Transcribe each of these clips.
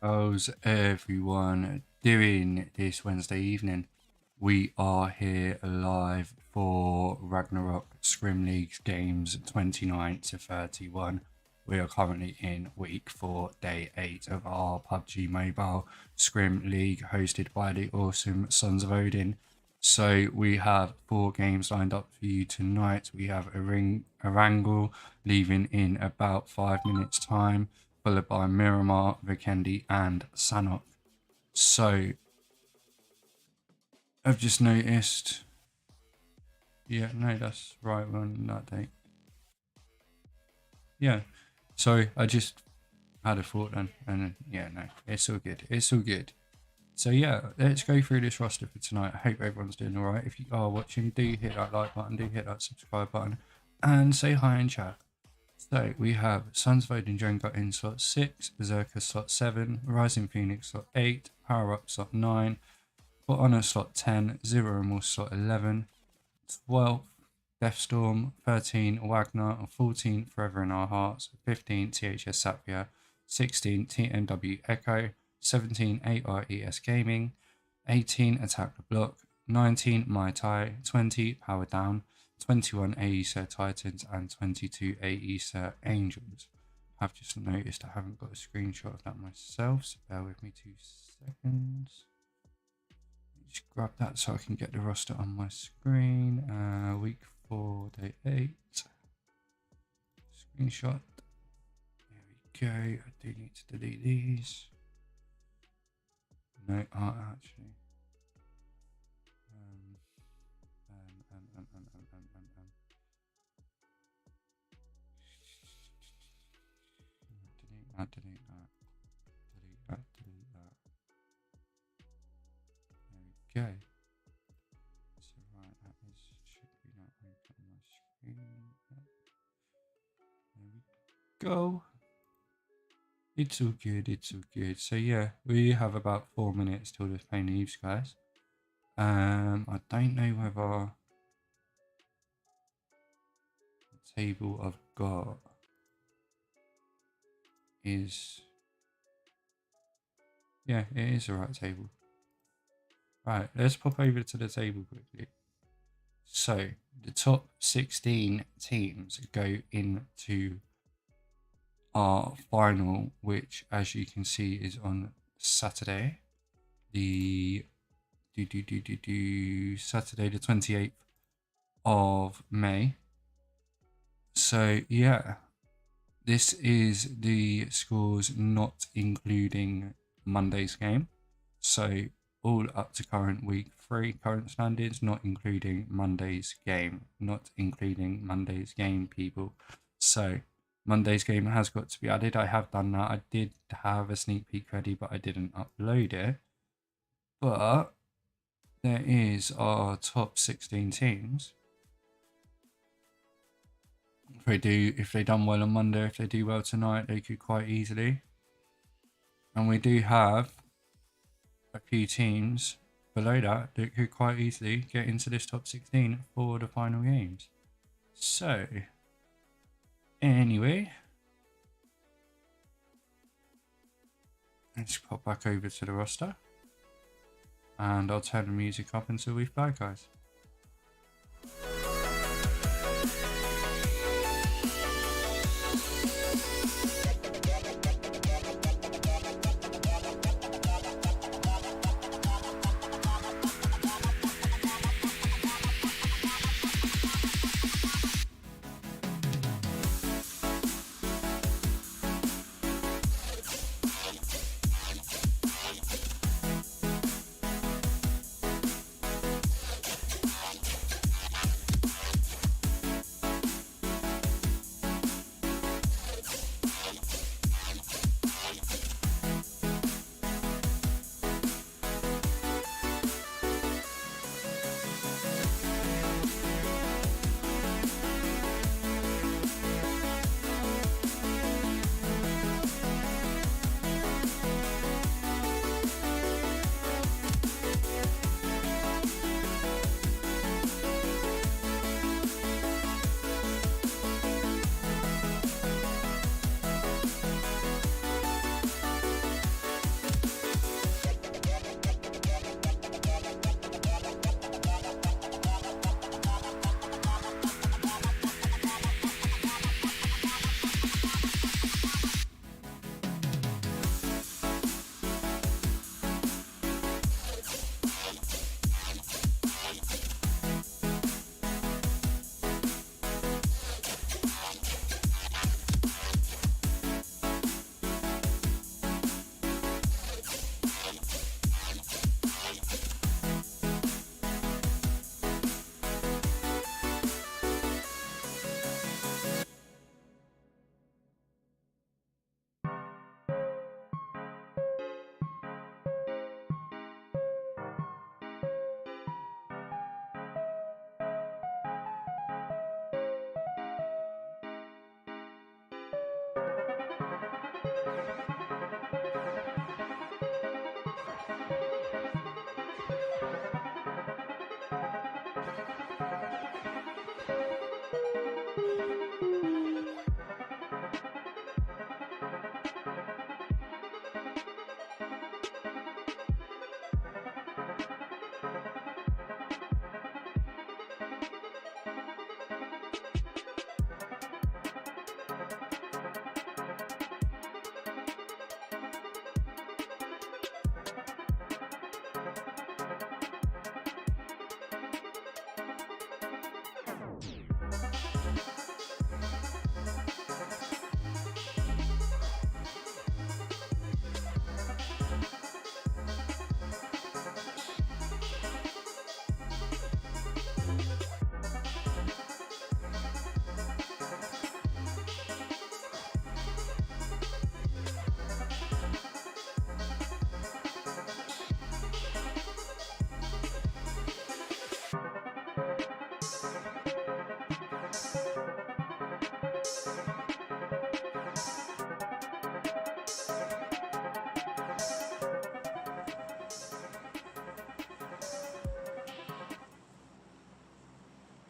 How's everyone doing this Wednesday evening? We are here live for Ragnarok Scrim League games 29 to 31. We are currently in week 4, day 8 of our PUBG Mobile Scrim League hosted by the awesome Sons of Odin. So we have 4 games lined up for you tonight. We have ERANGLE leaving in about 5 minutes time, followed by MIRAMAR, VIKENDI and SANHOK. So I've just noticed, yeah, no, that's right, we're on that date. Yeah, so I just had a thought then, and yeah, no, it's all good, it's all good. So yeah, let's go through this roster for tonight. I hope everyone's doing all right. If you are watching, do hit that like button, do hit that subscribe button, and say hi in chat. So we have Sons of Odin Drengr in slot 6, Berserker slot 7, Rising Phoenix slot 8, Power Up slot 9, For Honor slot 10, Zero Remorse slot 11, 12th Deathstorm, 13 Wagner, 14 Forever in Our Hearts, 15 THS Sapphire, 16 TMW Echo, 17 ARES Gaming, 18 Attack the Block, 19 Mai Tai, 20 Power Down, 21 AESA Titans and 22 AESA Angels. I've just noticed I haven't got a screenshot of that myself, so bear with me 2 seconds. Just grab that so I can get the roster on my screen. Week 4, day 8. Screenshot. There we go. I do need to delete these. No, actually. Delete that. There we go. So right, that should be not open on my screen. There we go. It's all good, it's all good. So yeah, we have about 4 minutes till this plane leaves, guys. I don't know whether the table I've got is, yeah, it is the right table. Right, let's pop over to the table quickly. So the top 16 teams go into our final, which, as you can see, is on Saturday, Saturday the 28th of May. So yeah, this is the scores not including Monday's game. So all up to current week 3 current standards, not including Monday's game, people. So Monday's game has got to be added. I have done that. I did have a sneak peek ready, but I didn't upload it. But there is our top 16 teams. If they done well on Monday, if they do well tonight, they could quite easily. And we do have a few teams below that could quite easily get into this top 16 for the final games. So anyway, let's pop back over to the roster and I'll turn the music up until we've back, guys.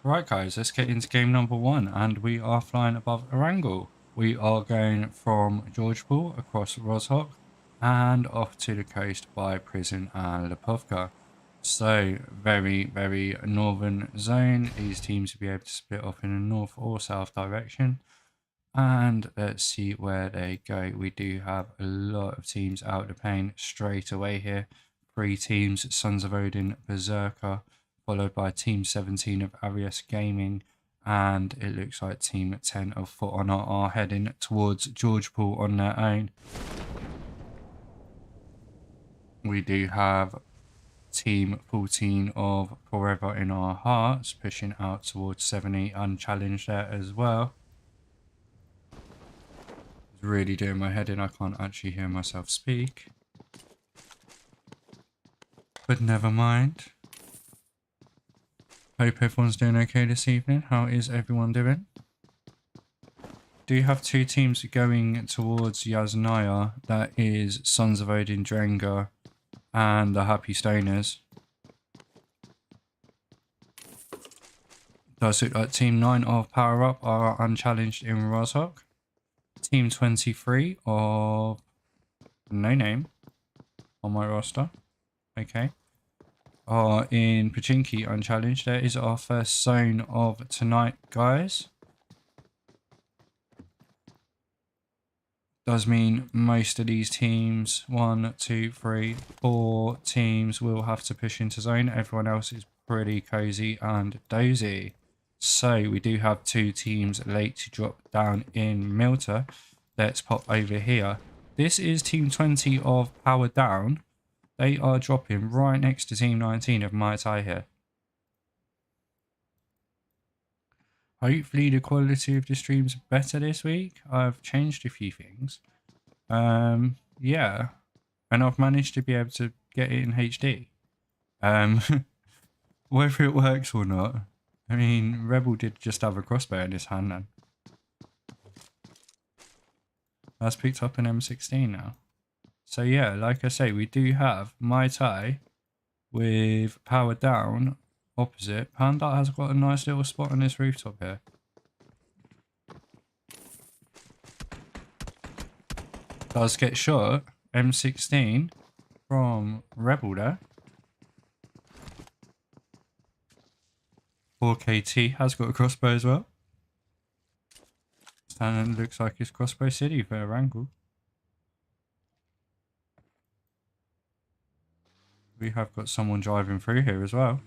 Right guys, let's get into game number 1, and we are flying above ERANGLE. We are going from Georgeport across Rozhok and off to the coast by Prison and Lipovka. So very northern zone. These teams will be able to split off in a north or south direction. And let's see where they go. We do have a lot of teams out of the paint straight away here. 3 teams, Sons of Odin, Berserker, followed by Team 17 of Arias Gaming. And it looks like Team 10 of For Honor are heading towards Georgeport on their own. We do have Team 14 of Forever in Our Hearts pushing out towards 70 unchallenged there as well. It's really doing my head in. I can't actually hear myself speak. But never mind. Hope everyone's doing okay this evening. How is everyone doing? Do you have 2 teams going towards Yasnaya? That is Sons of Odin, Drengr, and the Happy Stoners. Does look like Team 9 of Power Up are unchallenged in Rozhok. Team 23 of no name on my roster. Okay. Are in Pachinki unchallenged. There is our first zone of tonight, guys. Does mean most of these teams, 1, 2, 3, 4 teams will have to push into zone. Everyone else is pretty cozy and dozy. So we do have 2 teams late to drop down in Milta. Let's pop over here. This is Team 20 of Power Down. They are dropping right next to Team 19 of Mai Tai here. Hopefully the quality of the stream's better this week. I've changed a few things. Yeah. And I've managed to be able to get it in HD. Whether it works or not. I mean, Rebel did just have a crossbow in his hand then. That's picked up an M16 now. So yeah, like I say, we do have Mai Tai with Power Down opposite. Panda has got a nice little spot on this rooftop here. Does get shot. M16 from Rebel there. 4KT has got a crossbow as well. And it looks like it's Crossbow City for ERANGLE. We have got someone driving through here as well.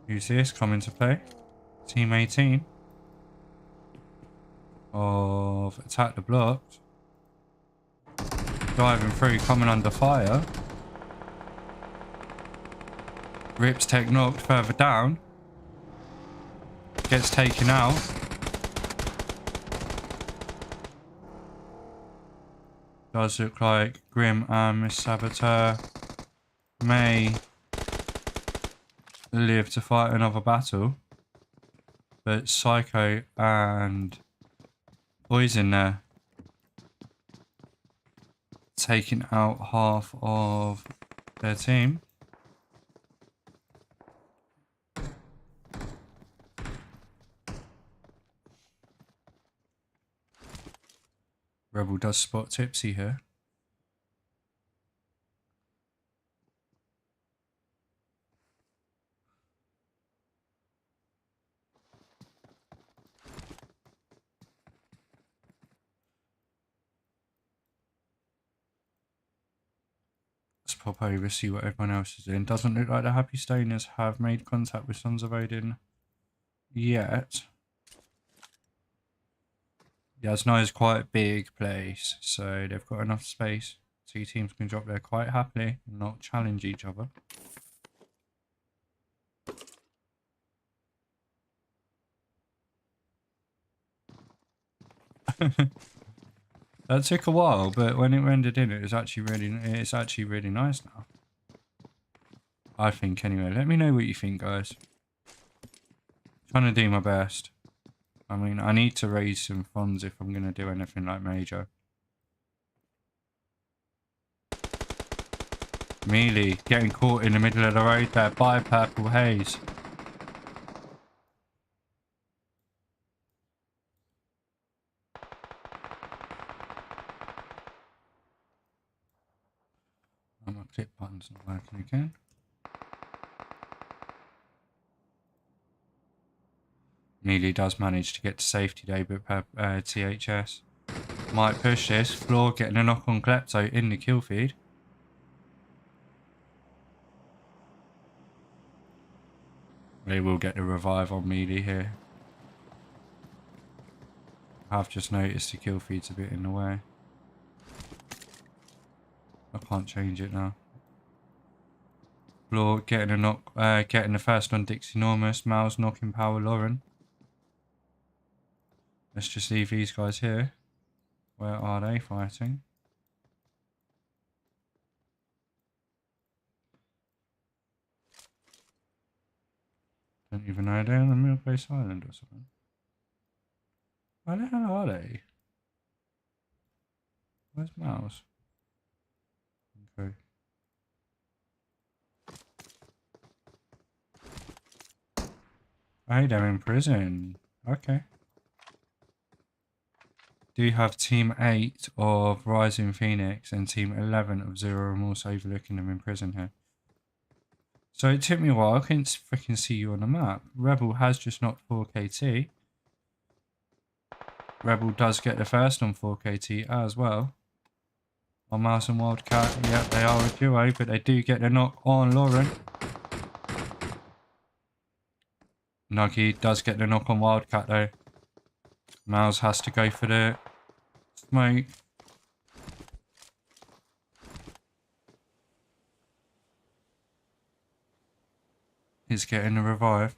Who's this coming to play? Team 18 of Attack the Block. Driving through, coming under fire. Rips Tech knocked further down. Gets taken out. Does look like Grim and Miss Saboteur may live to fight another battle. But Psycho and Poison there. Taking out half of their team. Rebel does spot Tipsy here. Let's pop over, see what everyone else is doing. Doesn't look like the Happy Stoners have made contact with Sons of Odin yet. Yasnaya is quite a big place, so they've got enough space. 2 teams can drop there quite happily and not challenge each other. That took a while, but when it rendered in, it's actually really nice now. I think anyway. Let me know what you think, guys. Trying to do my best. I mean, I need to raise some funds if I'm going to do anything like major. Mealy getting caught in the middle of the road there by Purple Haze. Oh, my clip button's not working again. Nearly does manage to get to safety though, but THS might push this. Floor getting a knock on Klepto in the kill feed. They will get the revive on Mealy here. I've just noticed the kill feed's a bit in the way. I can't change it now. Floor getting a knock, getting the first on Dixie Enormous. Mal's knocking Power Lauren. Let's just leave these guys here. Where are they fighting? Don't even know, they're on the Middle Base Island or something. Where the hell are they? Where's Mouse? Okay. Oh, they're in prison. Okay. Do you have Team 8 of Rising Phoenix and Team 11 of Zero Remorse overlooking them in prison here? So it took me a while. I couldn't freaking see you on the map. Rebel has just knocked 4KT. Rebel does get the first on 4KT as well. On Mouse and Wildcat, yeah, they are a duo, but they do get the knock on Lauren. Nuggy does get the knock on Wildcat though. Mouse has to go for the smoke. He's getting the revive.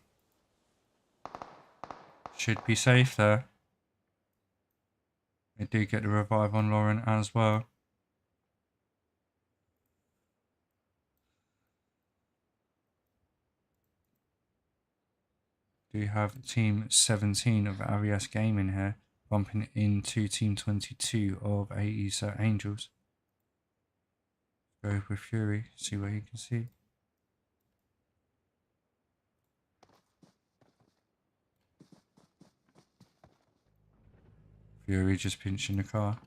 Should be safe there. They do get the revive on Lauren as well. Do have Team 17 of Arias Gaming here, bumping into Team 22 of AESA Angels. Go with Fury, see what he can see. Fury just pinching the car.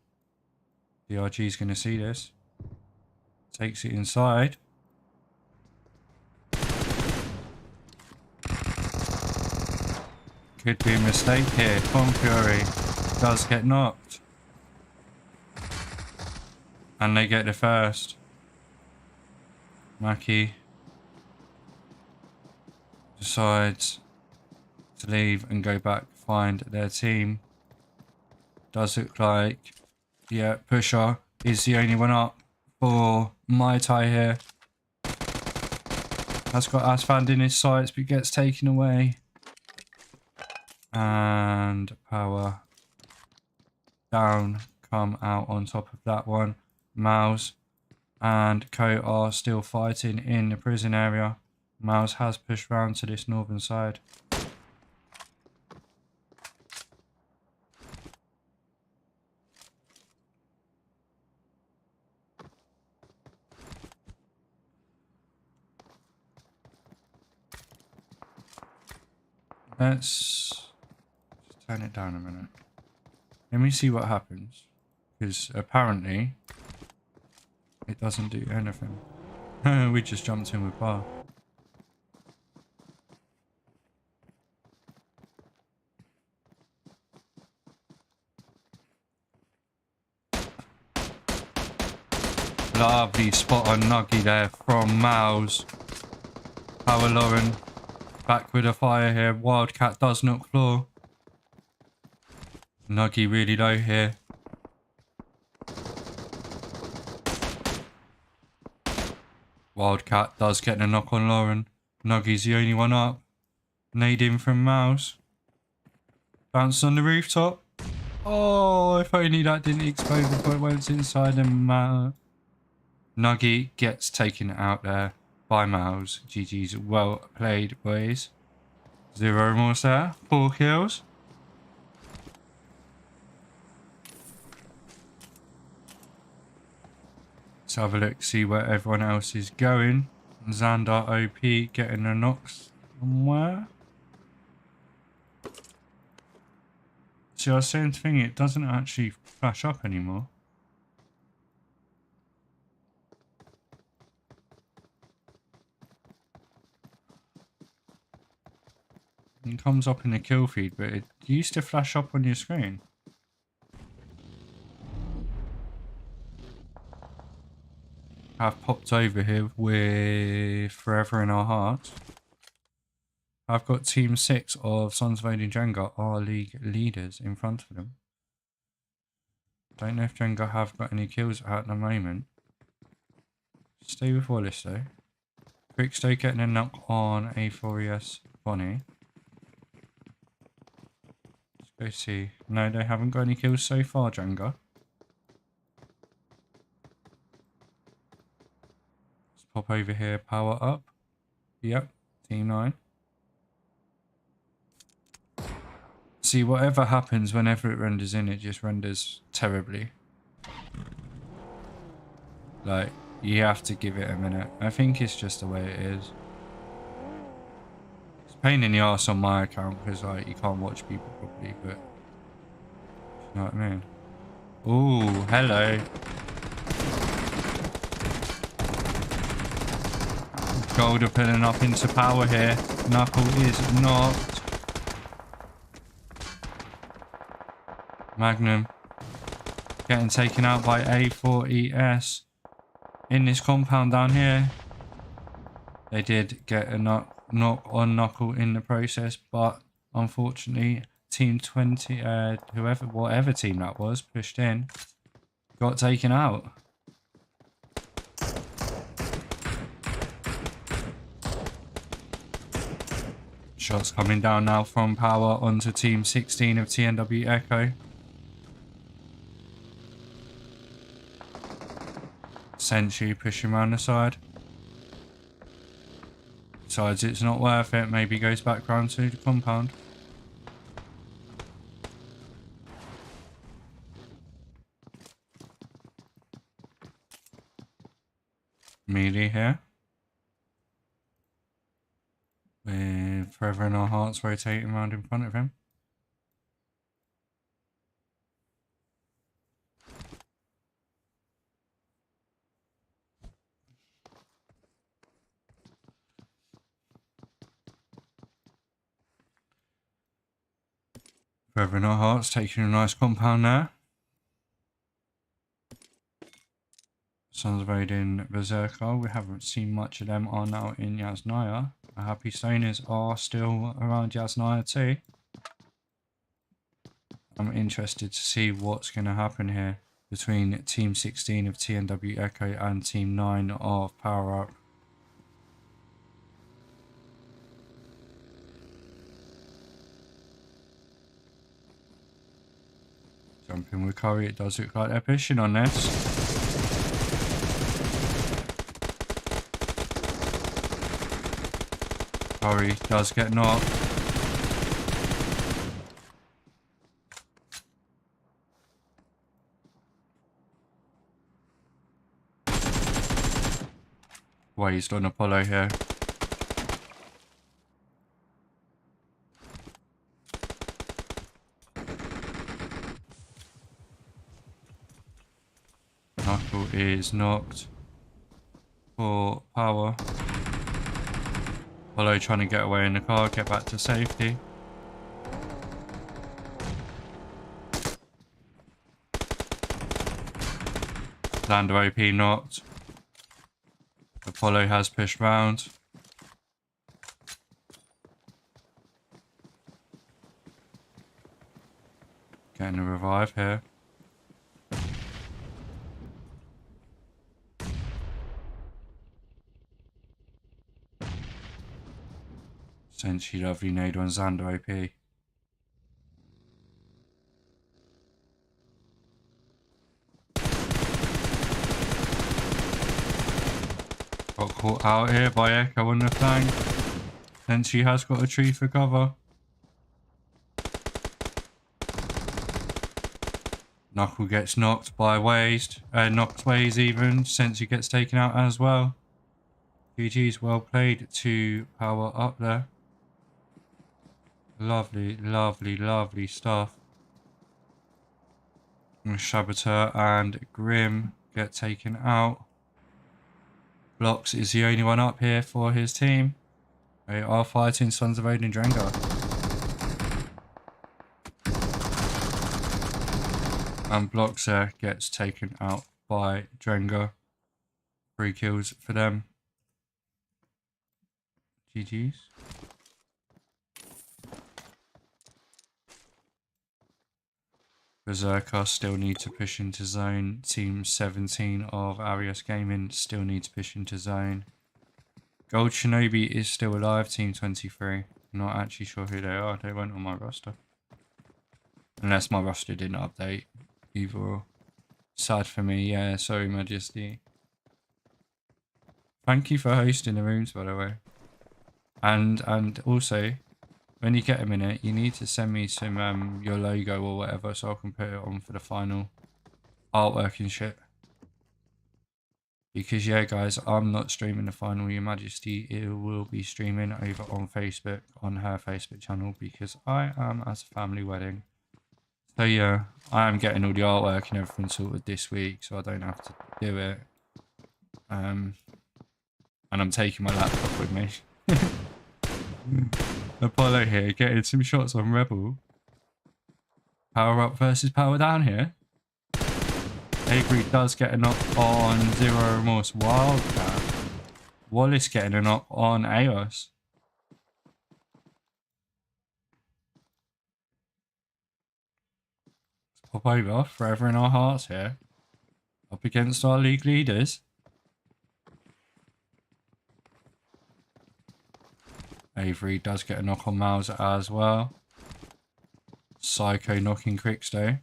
DRG's going to see this. Takes it inside. Could be a mistake here. Tom Fury does get knocked. And they get the first. Mackie decides to leave and go back, find their team. Does look like, yeah, Pusher is the only one up for Mai Tai here. Has got Asfand in his sights, but gets taken away. And Power down, come out on top of that one. Mouse and Co are still fighting in the prison area. Mouse has pushed round to this northern side. Let's just turn it down a minute. Let me see what happens. Because apparently it doesn't do anything. We just jumped in with bar. Lovely spot on Nuggy there from Mouse. Power Lauren back with a fire here. Wildcat does knock floor. Nuggy really low here. Wildcat does get a knock on Lauren. Nuggy's the only one up. Nade in from Mouse. Bounce on the rooftop. Oh, if only that didn't explode before it went inside and Nuggy gets taken out there by Mouse. GG's, well played, boys. 0 remorse there. 4 kills. Let's have a look, see where everyone else is going. Xander OP getting a knocks somewhere. See, I was saying thing, it doesn't actually flash up anymore. It comes up in the kill feed, but it used to flash up on your screen. I've popped over here with Forever in Our Hearts. I've got Team 6 of Sons of Odin Drengr, our league leaders, in front of them. Don't know if Drengr have got any kills at the moment. Stay with Wallace though. Quickstow getting a knock on A4ES Bonnie. Let's go see. No, they haven't got any kills so far, Drengr. Let's pop over here, power up. Yep, Team 9. See, whatever happens whenever it renders in, it just renders terribly. Like, you have to give it a minute. I think it's just the way it is. It's a pain in the arse on my account because like you can't watch people properly, but you know what I mean? Ooh, hello. Gold are pulling up into power here. Knuckle is knocked. Magnum getting taken out by A4ES in this compound down here. They did get a knock on Knuckle in the process, but unfortunately Team 20, whatever team that was, pushed in, got taken out. Shots coming down now from power onto Team 16 of TNW Echo. Sentry pushing around the side. Decides it's not worth it. Maybe goes back round to the compound. Melee here. With Forever in Our Hearts rotating around in front of him. Forever in Our Hearts taking a nice compound there. Sons of Odin Berserker, we haven't seen much of them, are now in Yasnaya. The Happy Stoners are still around Yasnaya too. I'm interested to see what's going to happen here between Team 16 of TNW Echo and Team 9 of Power Up. Jumping with Curry, it does look like they're pushing on this. Curry does get knocked. Waste on Apollo here. Knuckle is knocked for power. Apollo trying to get away in the car, get back to safety. Lander OP knocked. Apollo has pushed round. Getting a revive here. Essentially lovely nade on Xander OP. Got caught out here by Echo on the flank. Then she has got a tree for cover. Knuckle gets knocked by Waste. Knocked Waze even. Sensi gets taken out as well. GG's well played to Power Up there. Lovely, lovely, lovely stuff. Saboteur and Grim get taken out. Blocks is the only one up here for his team. They are fighting Sons of Odin Drengr. And Bloxer gets taken out by Drengr. 3 kills for them. GG's. Berserker still need to push into zone. Team 17 of Arias Gaming still need to push into zone. Gold Shinobi is still alive, Team 23. Not actually sure who they are. They weren't on my roster. Unless my roster didn't update. Either or. Sad for me. Yeah, sorry, Majesty. Thank you for hosting the rooms, by the way. And also, when you get a minute, you need to send me some your logo or whatever so I can put it on for the final artwork and shit. Because yeah, guys, I'm not streaming the final, Your Majesty. It will be streaming over on Facebook, on her Facebook channel, because I am at a family wedding. So yeah, I am getting all the artwork and everything sorted this week, so I don't have to do it. And I'm taking my laptop with me. Apollo here, getting some shots on Rebel. Power up versus power down here. Avery does get a knock on Zero Remorse Wildcat. Wallace getting a knock on Aos. Let's pop over, forever in our hearts here. Up against our league leaders. Avery does get a knock on Mauser as well. Psycho knocking Crickstow.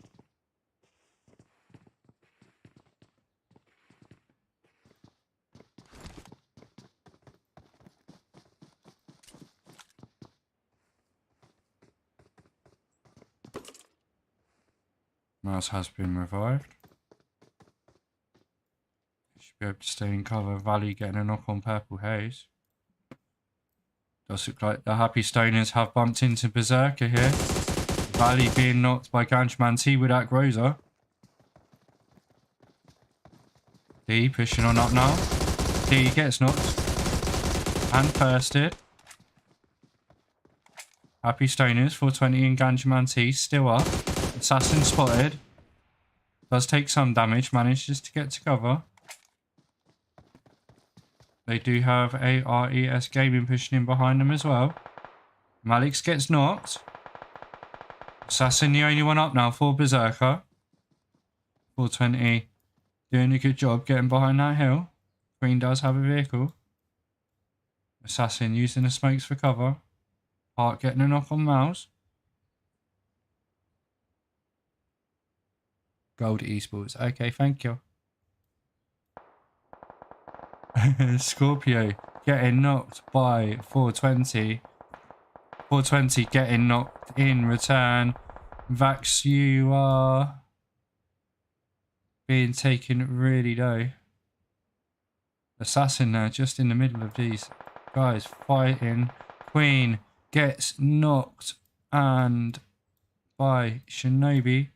Mouse has been revived. Should be able to stay in cover. Valley getting a knock on Purple Haze. Does look like the Happy Stoners have bumped into Berserker here. Valley being knocked by Ganchman T with that Grozer. D pushing on up now. D gets knocked. And thirsted. Happy Stoners, 420 and Ganchman T still up. Assassin spotted. Does take some damage, manages to get to cover. They do have ARES Gaming pushing in behind them as well. Malix gets knocked. Assassin the only one up now for Berserker. 420 doing a good job getting behind that hill. Queen does have a vehicle. Assassin using the smokes for cover. Hart getting a knock on Mouse. Gold Esports. Okay, thank you. Scorpio getting knocked by 420. 420 getting knocked in return. Vax, you are being taken really low. Assassin now just in the middle of these guys fighting. Queen gets knocked and by Shinobi.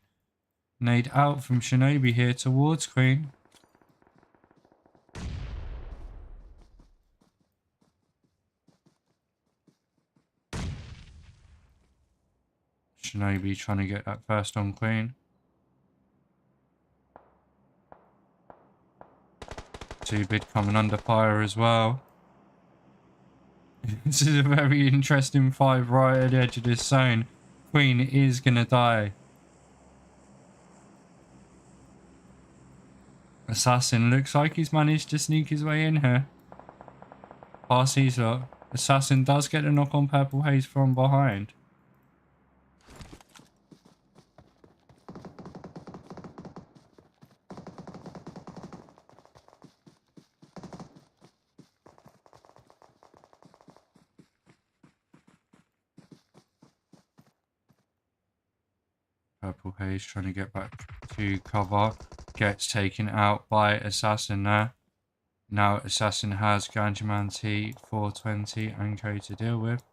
Nade out from Shinobi here towards Queen. Shinobi trying to get that first on Queen. Two-bid coming under fire as well. This is a very interesting fight right at the edge of this zone. Queen is going to die. Assassin looks like he's managed to sneak his way in here. Past these lot. Assassin does get a knock on Purple Haze from behind. Purple Haze trying to get back to cover. Gets taken out by Assassin there. Now Assassin has Ganjaman T, 420 and Co to deal with.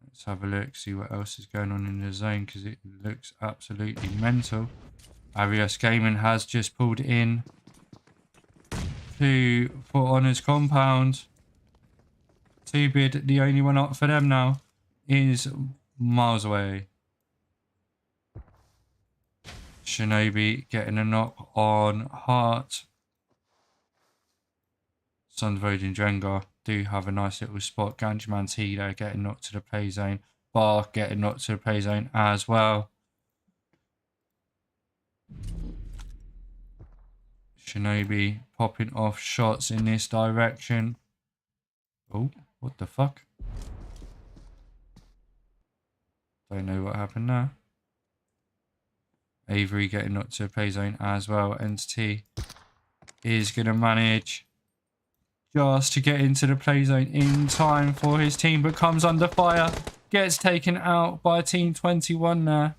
Let's have a look, see what else is going on in the zone because it looks absolutely mental. Arias Gaming has just pulled in to For Honor's compound. Two-bid, the only one up for them now, is miles away. Shinobi getting a knock on Heart. Sons of Odin Drengr do have a nice little spot. Ganjaman's healer getting knocked to the play zone. Bar getting knocked to the play zone as well. Shinobi popping off shots in this direction. Oh, what the fuck? Don't know what happened there. Avery getting knocked to the play zone as well. Entity is going to manage just to get into the play zone in time for his team, but comes under fire. Gets taken out by Team 21 there.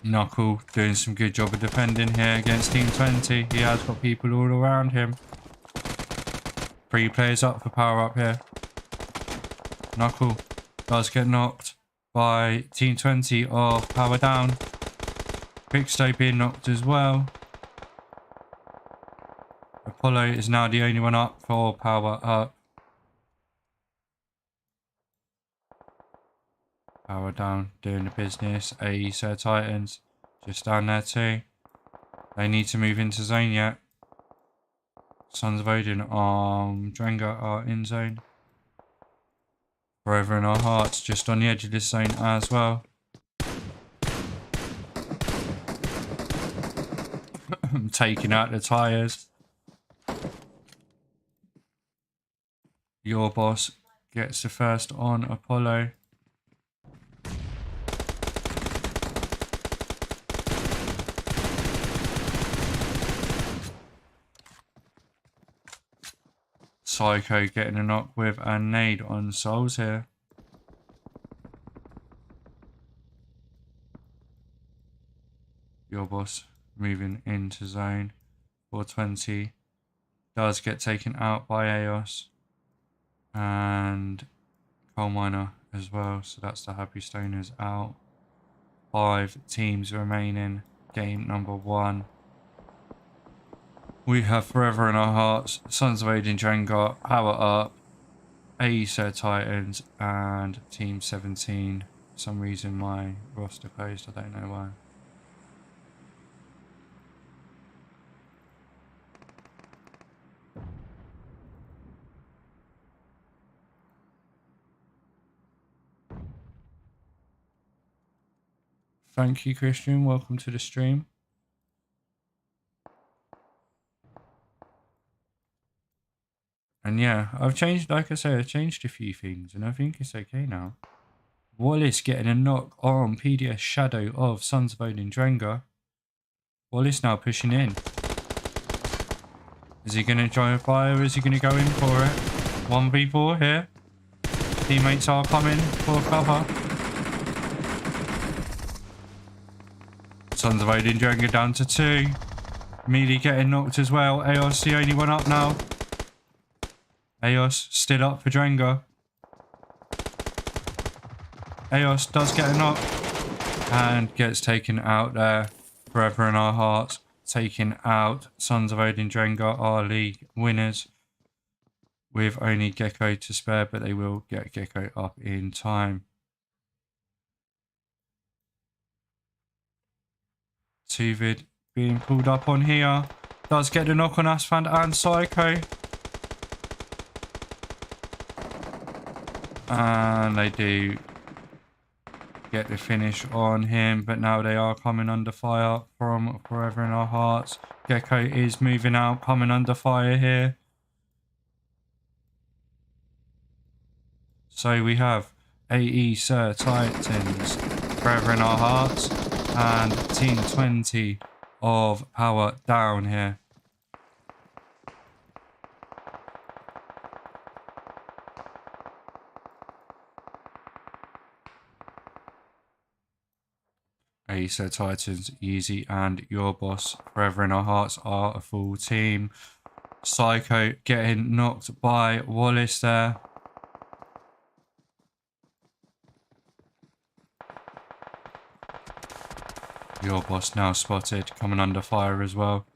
Knuckle doing some good job of defending here against Team 20. He has got people all around him. 3 players up for power up here. Knuckle does get knocked by Team 20 off power down. Quickstone being knocked as well. Apollo is now the only one up for power up. Power down, doing the business. AE Sir Titans just down there too. They need to move into zone yet. Sons of Odin Drengr are in zone. Forever in our hearts, just on the edge of this zone as well. Taking out the tyres. Your boss gets the first on Apollo. Psycho getting a knock with a nade on Souls here. Your boss moving into zone. 420 does get taken out by Eos and Coal Miner as well. So that's the Happy Stoners out. 5 teams remaining. Game number 1. We have Forever in Our Hearts, Sons of Odin Drengr, Power Up, Acer Titans, and Team 17. For some reason my roster closed, I don't know why. Thank you, Christian. Welcome to the stream. And yeah, I've changed, like I say, I've changed a few things and I think it's okay now. Wallace getting a knock on PDS Shadow of Sons of Odin Drengr. Wallace now pushing in. Is he going to drive by or is he going to go in for it? 1v4 here. Teammates are coming for cover. Sons of Odin Drengr down to 2. Mealy getting knocked as well. Eos the only one up now. Eos still up for Drengr. Eos does get a knock and gets taken out there. Forever in Our Hearts taken out. Sons of Odin Drengr are league winners with only Gecko to spare, but they will get Gecko up in time. Tuvid being pulled up on here. Does get the knock on Asfand and Psycho. And they do get the finish on him, but now they are coming under fire from Forever in Our Hearts. Gecko is moving out, coming under fire here. So we have AE Sir Titans, Forever in Our Hearts, and Team 20 of Power down here. Acer Titans, Yeezy, and Your Boss, Forever in Our Hearts are a full team. Psycho getting knocked by Wallace there. Your Boss now spotted, coming under fire as well.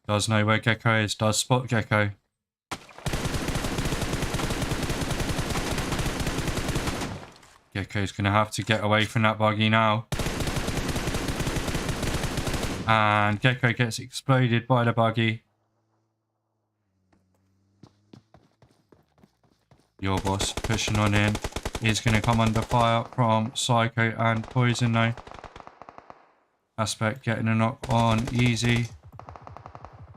Does know where Gecko is. Does spot Gecko. Gecko's going to have to get away from that buggy now. And Gecko gets exploded by the buggy. Your boss pushing on in. Is going to come under fire from Psycho and Poison though. Aspect getting a knock on easy.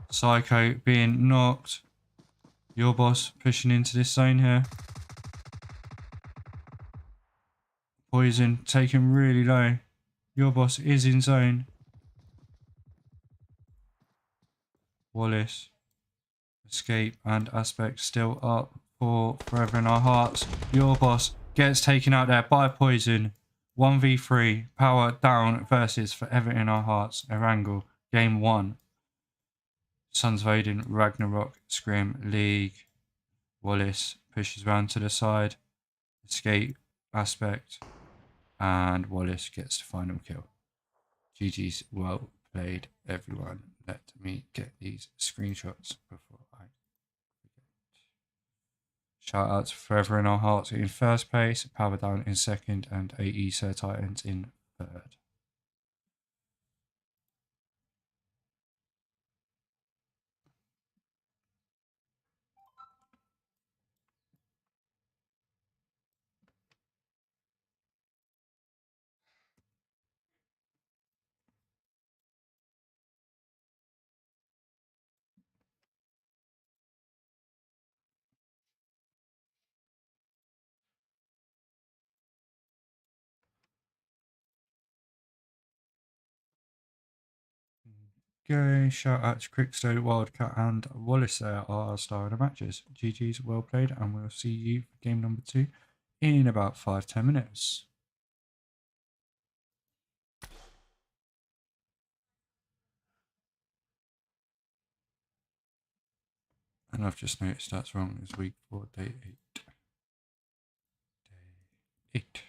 Psycho being knocked. Your boss pushing into this zone here. Poison taken really low. Your boss is in zone. Wallace. Escape and Aspect still up for Forever in Our Hearts. Your boss gets taken out there by Poison. 1v3. Power down versus Forever in Our Hearts. ERANGLE. Game 1. Sons of Odin, Ragnarok, Scrim, League. Wallace pushes round to the side. Escape, Aspect. And Wallace gets the final kill. GG's, well played, everyone. Let me get these screenshots before I forget. Shout out to Forever in Our Hearts in first place, Power Down in second, and AE Sir Titans in third. Go, shout out to Crickstow, Wildcat, and Wallace there are our star of the matches. GG's, well played, and we'll see you for game number 2 in about 5-10 minutes. And I've just noticed that's wrong. It's week 4, day 8. Day 8.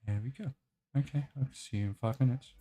There we go. Okay, I'll see you in 5 minutes.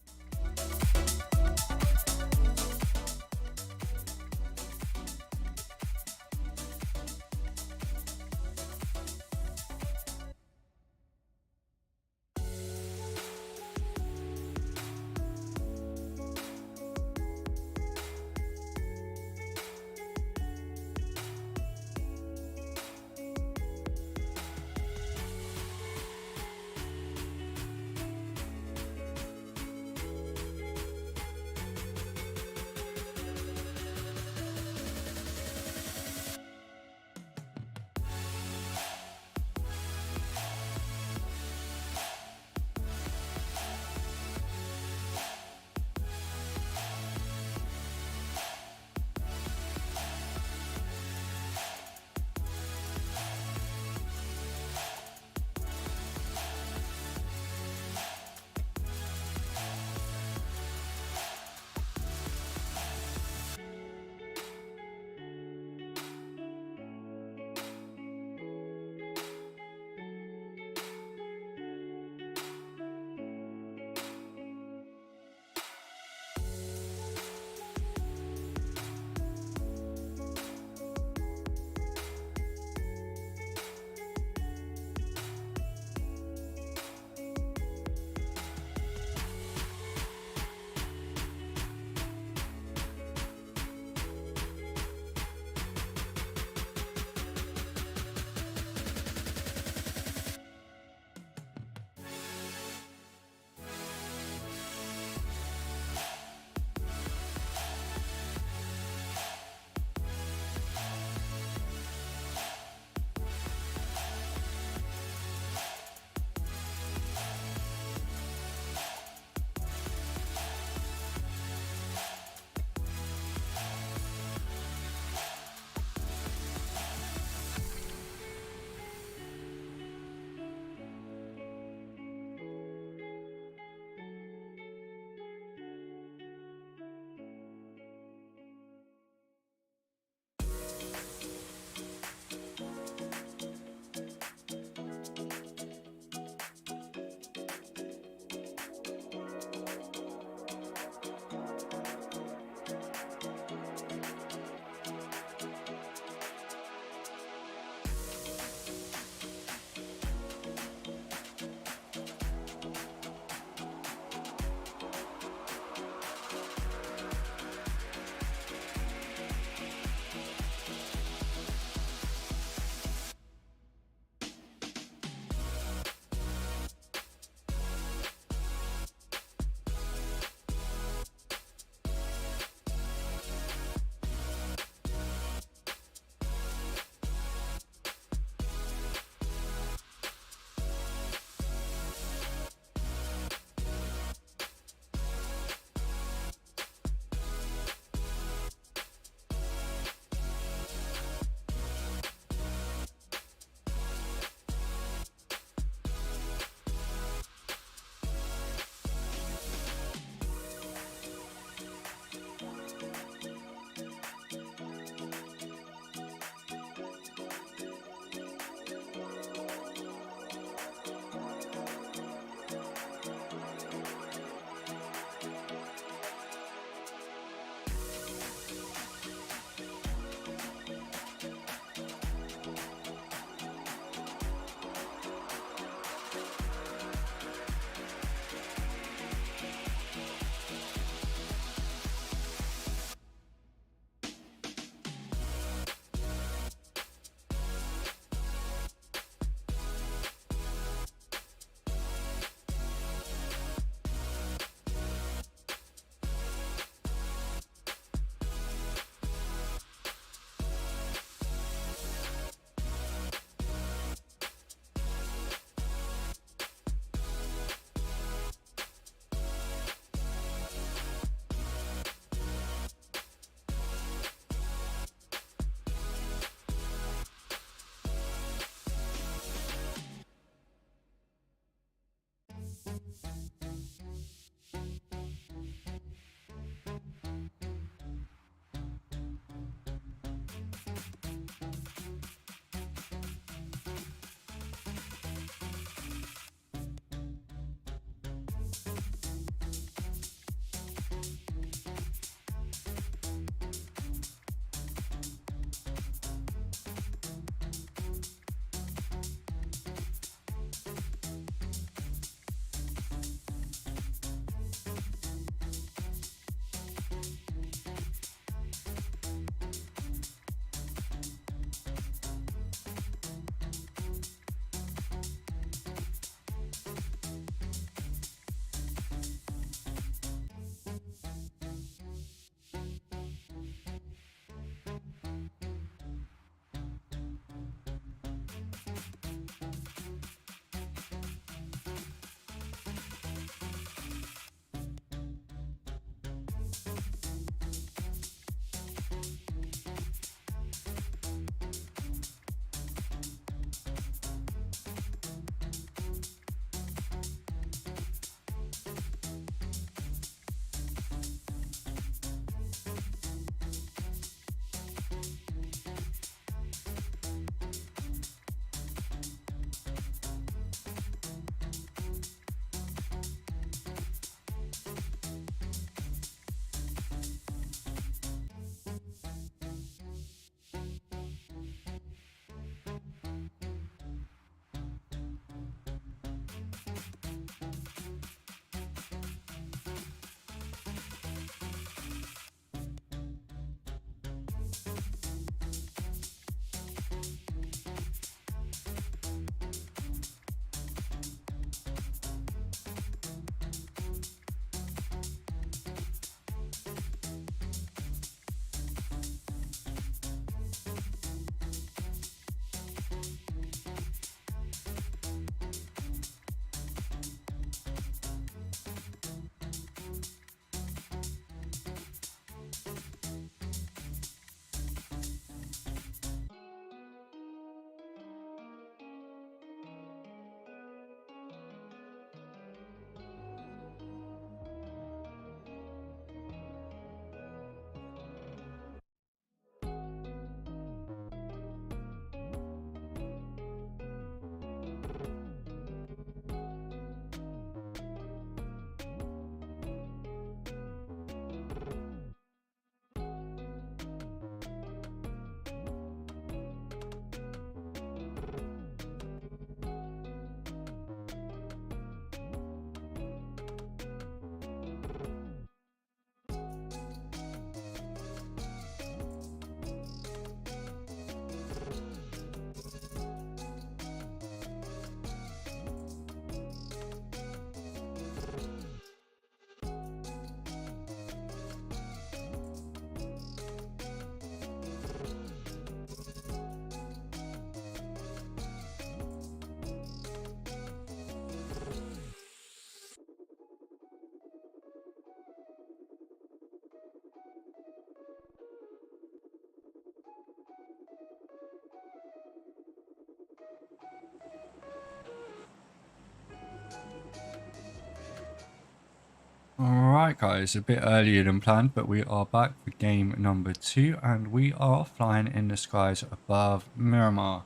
Alright guys, a bit earlier than planned, but we are back for game number 2 and we are flying in the skies above Miramar.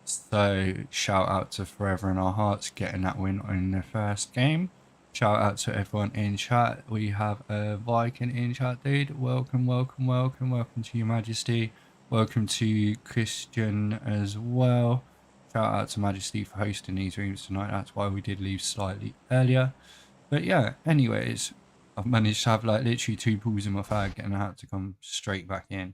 So shout out to Forever in Our Hearts getting that win in the first game. Shout out to everyone in chat. We have a Viking in chat, dude. Welcome, welcome, welcome, welcome to Your Majesty. Welcome to Christian as well. Shout out to Majesty for hosting these rooms tonight. That's why we did leave slightly earlier. But yeah, anyways, I've managed to have like literally 2 pulls in my fag and I had to come straight back in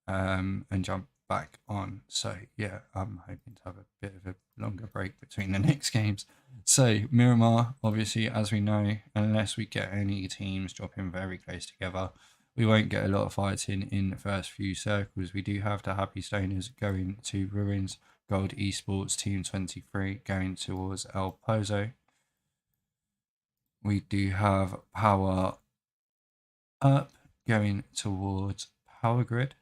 and jump back on. So yeah, I'm hoping to have a bit of a longer break between the next games. So Miramar, obviously, as we know, unless we get any teams dropping very close together, we won't get a lot of fighting in the first few circles. We do have the Happy Stoners going to Ruins, Gold Esports Team 23 going towards El Pozo. We do have Power Up going towards Power Grid.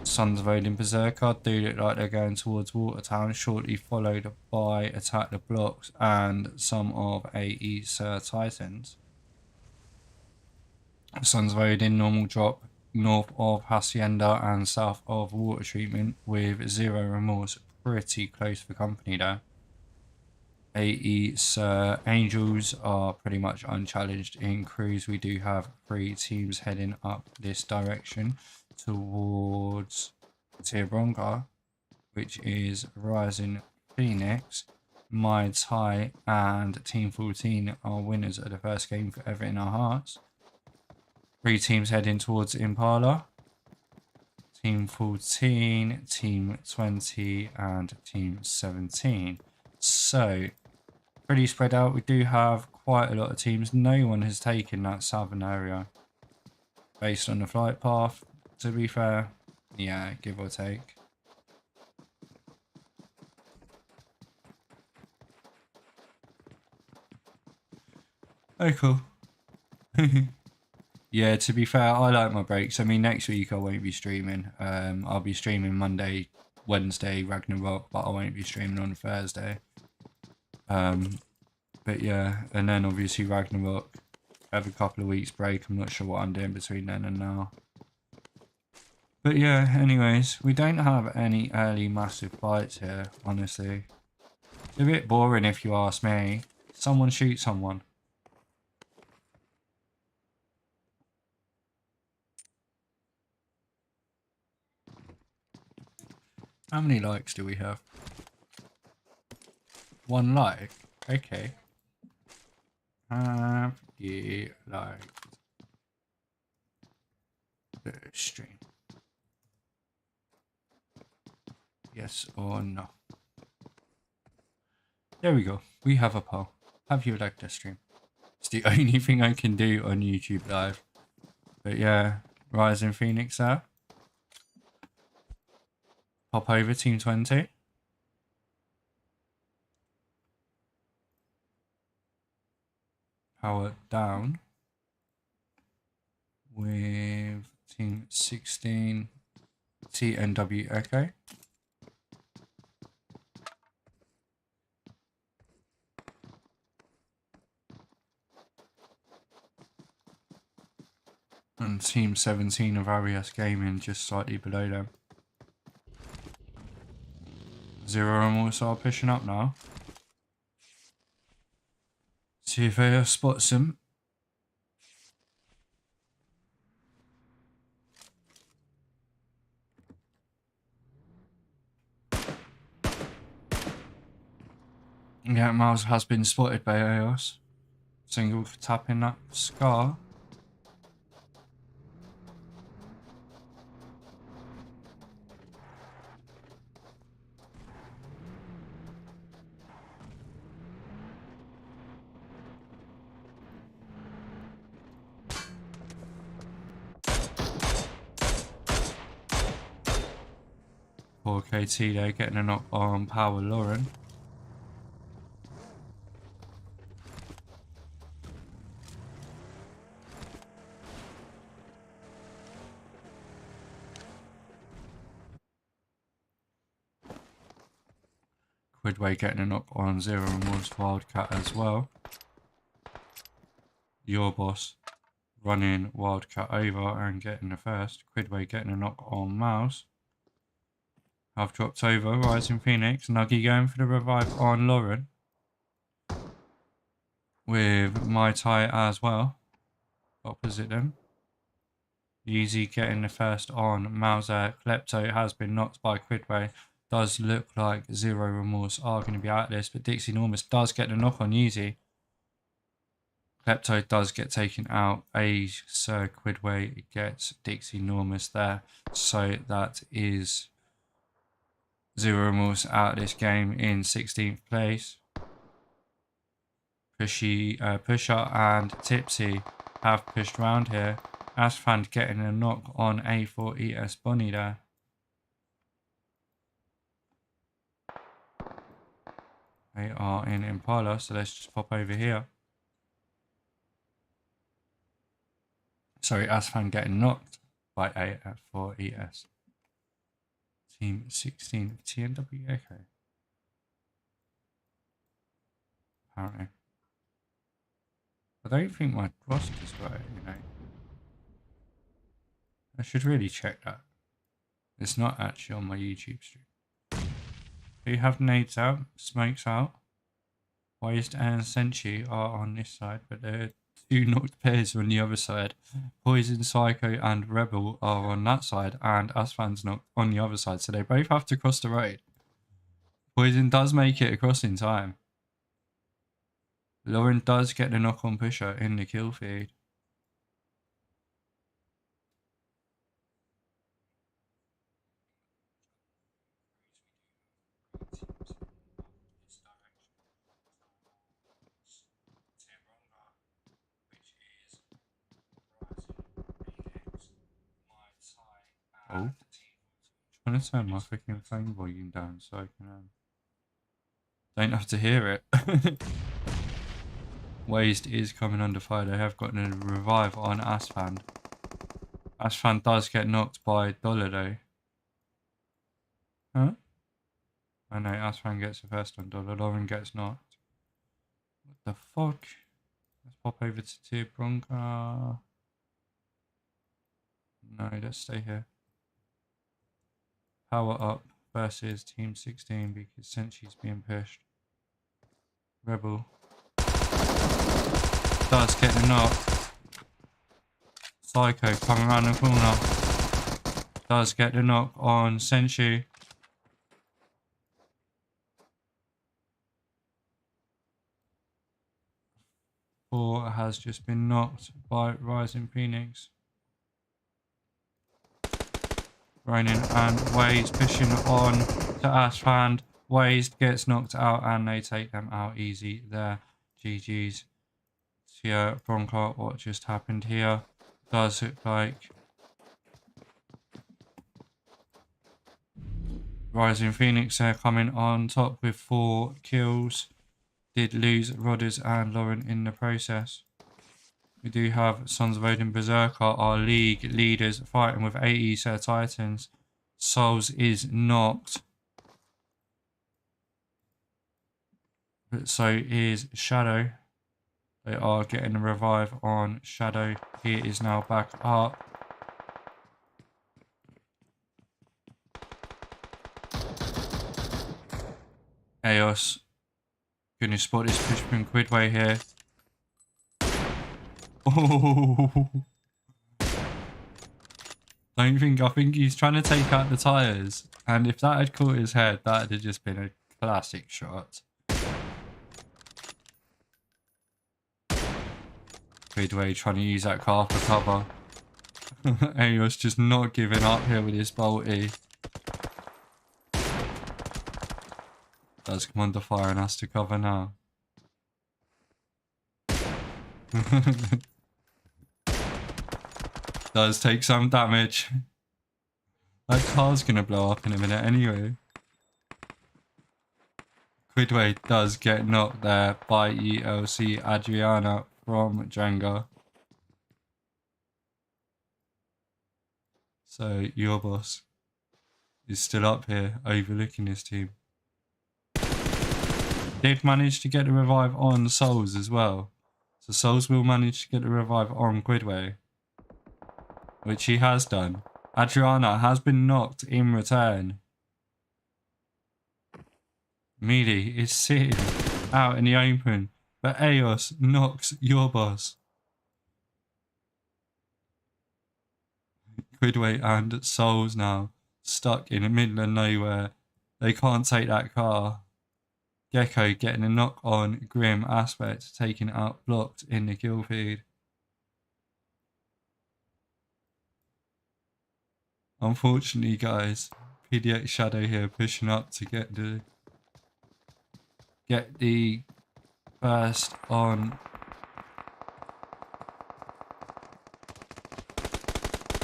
Sons of Odin Berserker do look like they're going towards Watertown, shortly followed by Attack the Blocks and some of AE Sir Titans. Sons of Odin normal drop north of Hacienda and south of Water Treatment with Zero Remorse pretty close for company there. AE Sir Angels are pretty much unchallenged in crews. We do have 3 teams heading up this direction towards Tiabronga, which is Rising Phoenix, Mides High, and Team 14 are winners of the first game forever in our hearts. 3 teams heading towards Impala, Team 14, Team 20, and Team 17. So pretty spread out. We do have quite a lot of teams. No one has taken that southern area based on the flight path, to be fair. Yeah, give or take. Oh, cool. Yeah, to be fair, I like my breaks. I mean, next week I won't be streaming. I'll be streaming Monday, Wednesday, Ragnarok, but I won't be streaming on Thursday. But yeah, and then obviously Ragnarok, have a couple of weeks break. I'm not sure what I'm doing between then and now. But yeah, anyways, we don't have any early massive fights here, honestly. It's a bit boring if you ask me. Someone shoot someone. How many likes do we have? 1 like? Okay. Have you liked the stream? Yes or no? There we go. We have a poll. Have you liked the stream? It's the only thing I can do on YouTube Live. But yeah, Rising Phoenix there. Pop over Team 20. Power down with Team 16 TNW Echo. And Team 17 of RES Gaming just slightly below them. Zero Remorse are pushing up now. See if they spots them. Yeah, Miles has been spotted by AOS. Single tapping that scar. Poor KT there getting a knock on Power Lauren. Quidway getting a knock on Zero Remorse Wildcat as well. Your Boss running Wildcat over and getting the first. Quidway getting a knock on Mouse. I've dropped over. Rising Phoenix. Nuggy going for the revive on Lauren. With Mai Tai as well. Opposite them. Yeezy getting the first on Mauser. Klepto has been knocked by Quidway. Does look like Zero Remorse are going to be out of this, but Dixie Enormous does get the knock on Yeezy. Klepto does get taken out. Sir Quidway gets Dixie Enormous there. So that is Zero Remorse out of this game in 16th place. Pusher and Tipsy have pushed round here. Asfand getting a knock on A4ES Bonnie there. They are in Impala, so let's just pop over here. Sorry, Asfand getting knocked by A4ES. Team 16 TNW Echo. Apparently. I don't think my roster's right, you know. I should really check that. It's not actually on my YouTube stream. We have nades out, smokes out. Waste and Senshi are on this side, but there are two knocked pairs on the other side. Poison, Psycho and Rebel are on that side, and Asfan's knocked on the other side, so they both have to cross the road. Poison does make it across in time. Lauren does get the knock on Pusher in the kill feed. Oh, trying to turn my freaking phone volume down so I can don't have to hear it. Waste is coming under fire. They have gotten a revive on Asfand. Asfand does get knocked by Dollar though. Huh? Oh no, Asfand gets the first on Dollar. Lauren gets knocked. What the fuck? Let's pop over to Tier Bronca. No, let's stay here. Power Up versus Team 16 because Senshi's being pushed. Rebel does get the knock. Psycho coming around the corner. Does get the knock on Senshi. Four has just been knocked by Rising Phoenix. Ronin and Waze pushing on to Asfand. Waze gets knocked out and they take them out easy there. GG's. Here, Bronco, what just happened here? Does look like Rising Phoenix are coming on top with 4 kills. Did lose Rodders and Lauren in the process. We do have Sons of Odin Berserker, our league leaders, fighting with 80 Sir Titans. Souls is knocked. But so is Shadow. They are getting a revive on Shadow. He is now back up. Eos. Gonna spot this push from Quidway here. Oh, I think he's trying to take out the tires, and if that had caught his head, that would have just been a classic shot. Quidway trying to use that car for cover. Eos just not giving up here with his bolty. Does come under fire and has to cover now. Does take some damage. That car's gonna blow up in a minute anyway. Quidway does get knocked there by ELC Adriana from Drengr. So Your Boss is still up here overlooking his team. Did manage to get a revive on Souls as well. So Souls will manage to get a revive on Quidway, which he has done. Adriana has been knocked in return. Mealy is sitting out in the open, but Eos knocks your boss. Quidway and Souls now stuck in the middle of nowhere. They can't take that car. Gecko getting a knock on Grim Aspect, taking out blocked in the kill feed. Unfortunately, guys, PDX Shadow here pushing up to get the first on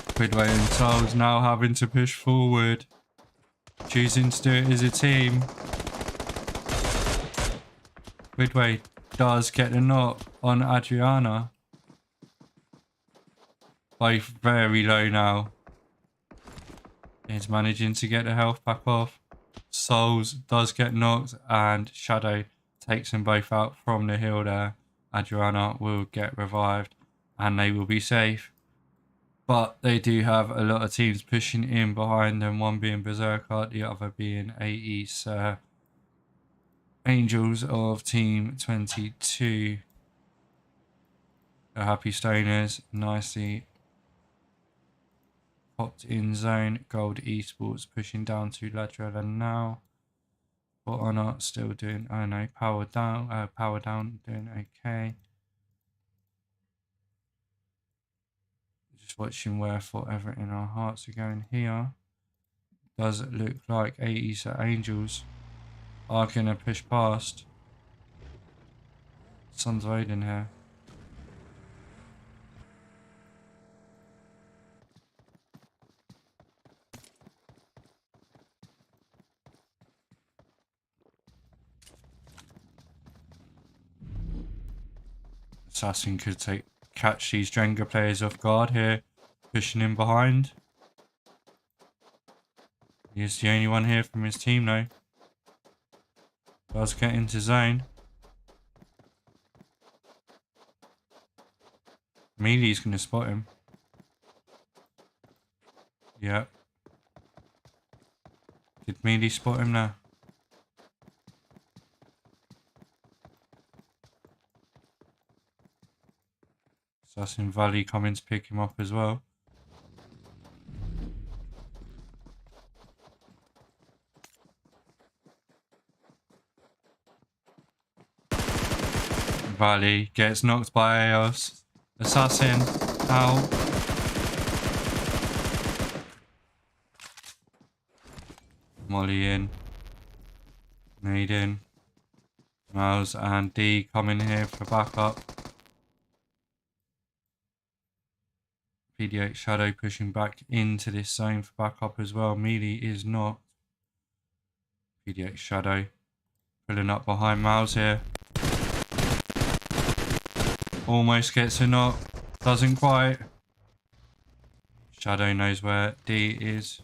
Quidway, and Souls now having to push forward, choosing to do it as a team. Quidway does get the knock on Adriana. Both very low now. He's managing to get the health back off. Souls does get knocked and Shadow takes them both out from the hill there. Adriana will get revived and they will be safe. But they do have a lot of teams pushing in behind them, one being Berserker, the other being AE's Angels of Team 22. The Happy Stoners nicely popped in zone. Gold Esports pushing down to Ladrella now. For Honor still doing, oh no, Power Down doing okay. Just watching where Forever in Our Hearts are going here. Does it look like AE's Angels are going to push past Sons of Odin here. Assassin could catch these Drengr players off guard here, pushing in behind. He's the only one here from his team though. Does get into zone. Mealy's going to spot him. Yep. Did Mealy spot him now? Assassin Valley coming to pick him up as well. Valley gets knocked by Eos. Assassin out. Molly in. Maiden. Miles and D coming here for backup. PDX Shadow pushing back into this zone for backup as well. Mealy is not. PDX Shadow pulling up behind Miles here. Almost gets a knock. Doesn't quite. Shadow knows where D is.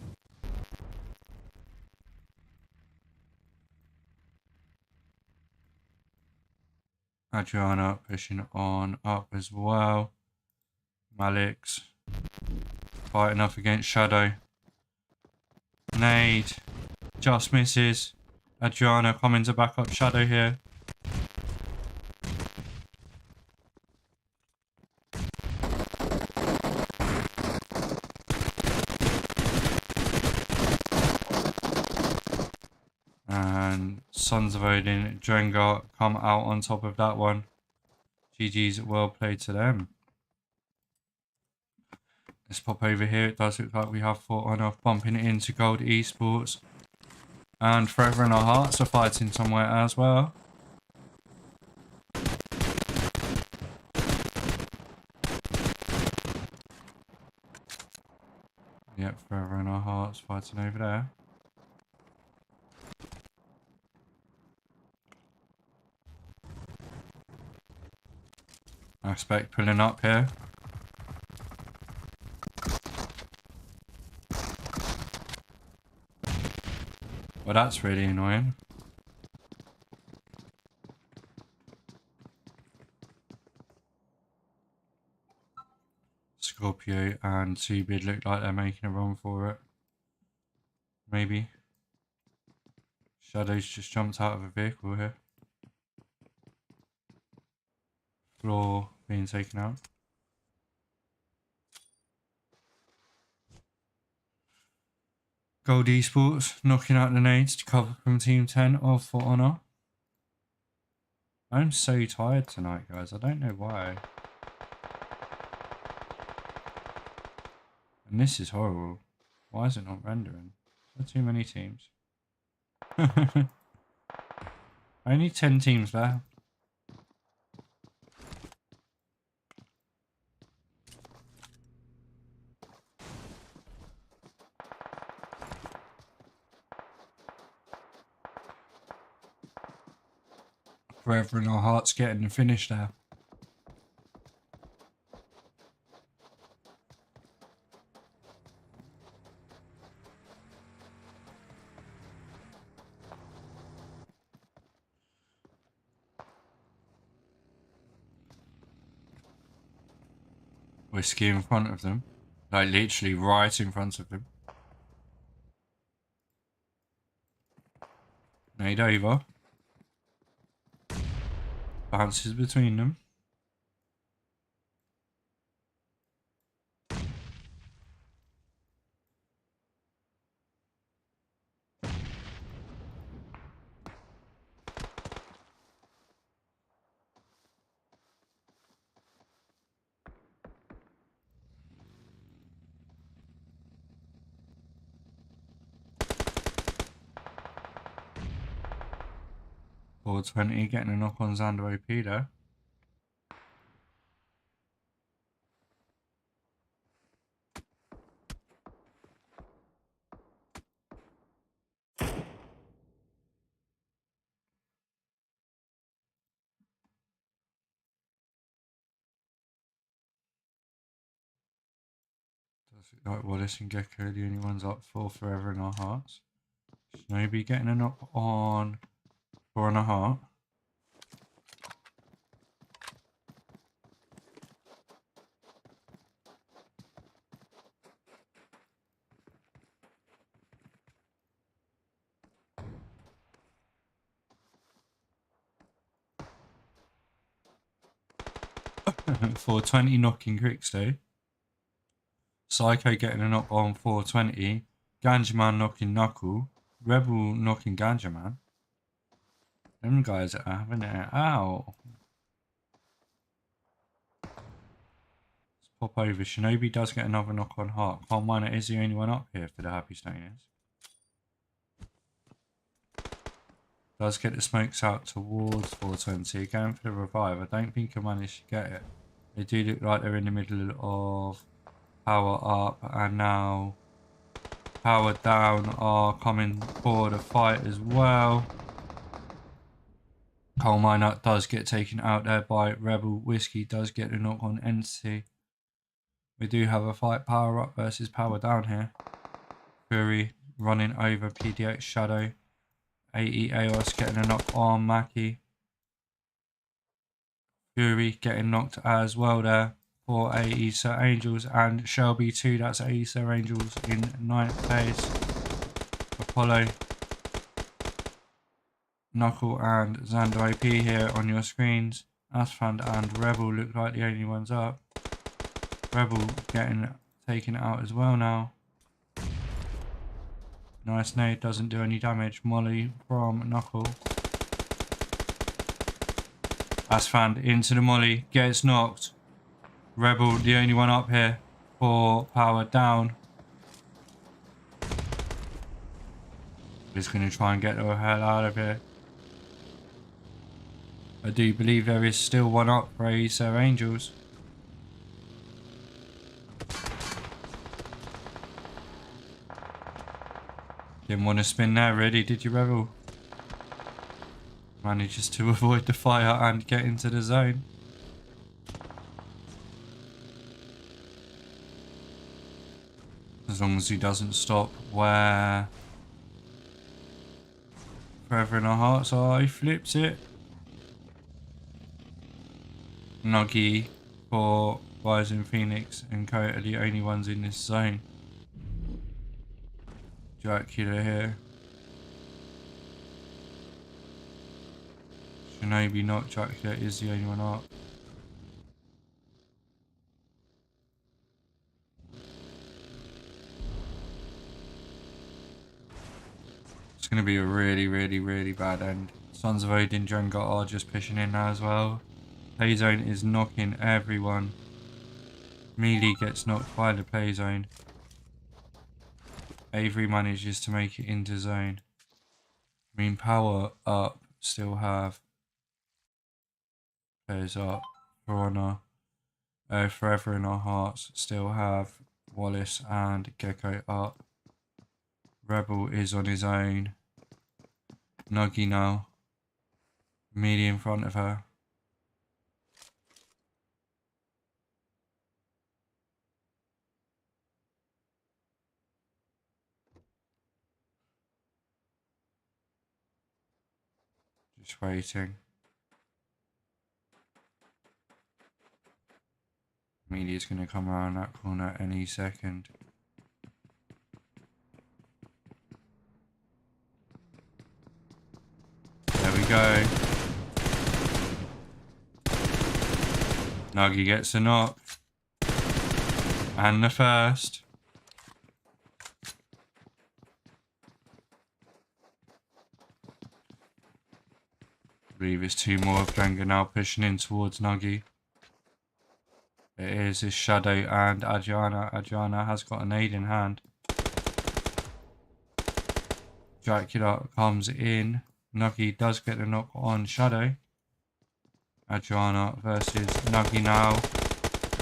Adriana pushing on up as well. Malik's fighting up against Shadow. Nade just misses. Adriana coming to back up Shadow here. And Sons of Odin, Drengr come out on top of that one. GG's, well played to them. Let's pop over here. It does look like we have For Honor bumping it into Gold Esports. And Forever in Our Hearts are fighting somewhere as well. Yep, Forever in Our Hearts fighting over there. Aspect pulling up here. Well, that's really annoying. Scorpio and 2-bid look like they're making a run for it. Maybe. Shadow's just jumped out of a vehicle here. Floor being taken out. Gold Esports knocking out the nades to cover from Team 10 of For Honor. I'm so tired tonight, guys. I don't know why. And this is horrible. Why is it not rendering? There are too many teams. Only 10 teams left. Forever in our hearts getting the finish there. Whiskey in front of them. Like literally right in front of them. Nade over. Bounces between them. .420 getting a knock on Xander OP there. Like Wallace and Gecko, the only ones up for Forever in Our Hearts. Shinobi getting a knock on 4.5. .420 knocking Cricks though. Psycho getting a knock on 420. Ganjaman knocking Knuckle. Rebel knocking Ganjaman. Them guys are having it out. Let's pop over. Shinobi does get another knock on Heart. Calm Miner is the only one up here for the Happy Stoners. Does get the smokes out towards 420. Going for the revive. I don't think I managed to get it. They do look like they're in the middle of Power Up, and now Power Down are coming for the fight as well. Coal Miner does get taken out there by Rebel. Whiskey does get a knock on Entity. We do have a fight, Power Up versus Power Down here. Fury running over PDX Shadow. AE AOS getting a knock on Mackie. Fury getting knocked as well there for AE Sir Angels, and Shelby too. That's AE Sir Angels in 9th place. Apollo, Knuckle and Xander OP here on your screens. Asfand and Rebel look like the only ones up. Rebel getting taken out as well now. Nice nade, doesn't do any damage. Molly from Knuckle. Asfand into the molly, gets knocked. Rebel, the only one up here for Power Down. Just going to try and get the hell out of here. I do believe there is still one up for Sir Angels. Didn't want to spin there really, did you, Rebel? Manages to avoid the fire and get into the zone. As long as he doesn't stop where Forever in Our Hearts are, he flips it. Nuggy for Bison, Phoenix, and Kota are the only ones in this zone. Dracula here. Shinobi, not Dracula, is the only one up. It's going to be a really bad end. Sons of Odin, Drengr are just pushing in now as well. Play zone is knocking everyone. Melee gets knocked by the play zone. Avery manages to make it into zone. I mean, Power Up still have players up. For Honor, Forever in Our Hearts still have Wallace and Gecko up. Rebel is on his own. Nuggy now. Melee in front of her. Just waiting. Media's going to come around that corner any second. There we go. Nuggy gets a knock. And the first. I believe it's two more of Drengr now pushing in towards Nuggy. It is his Shadow and Adriana. Adriana has got an aid in hand. Dracula comes in. Nuggy does get the knock on Shadow. Adriana versus Nuggy now.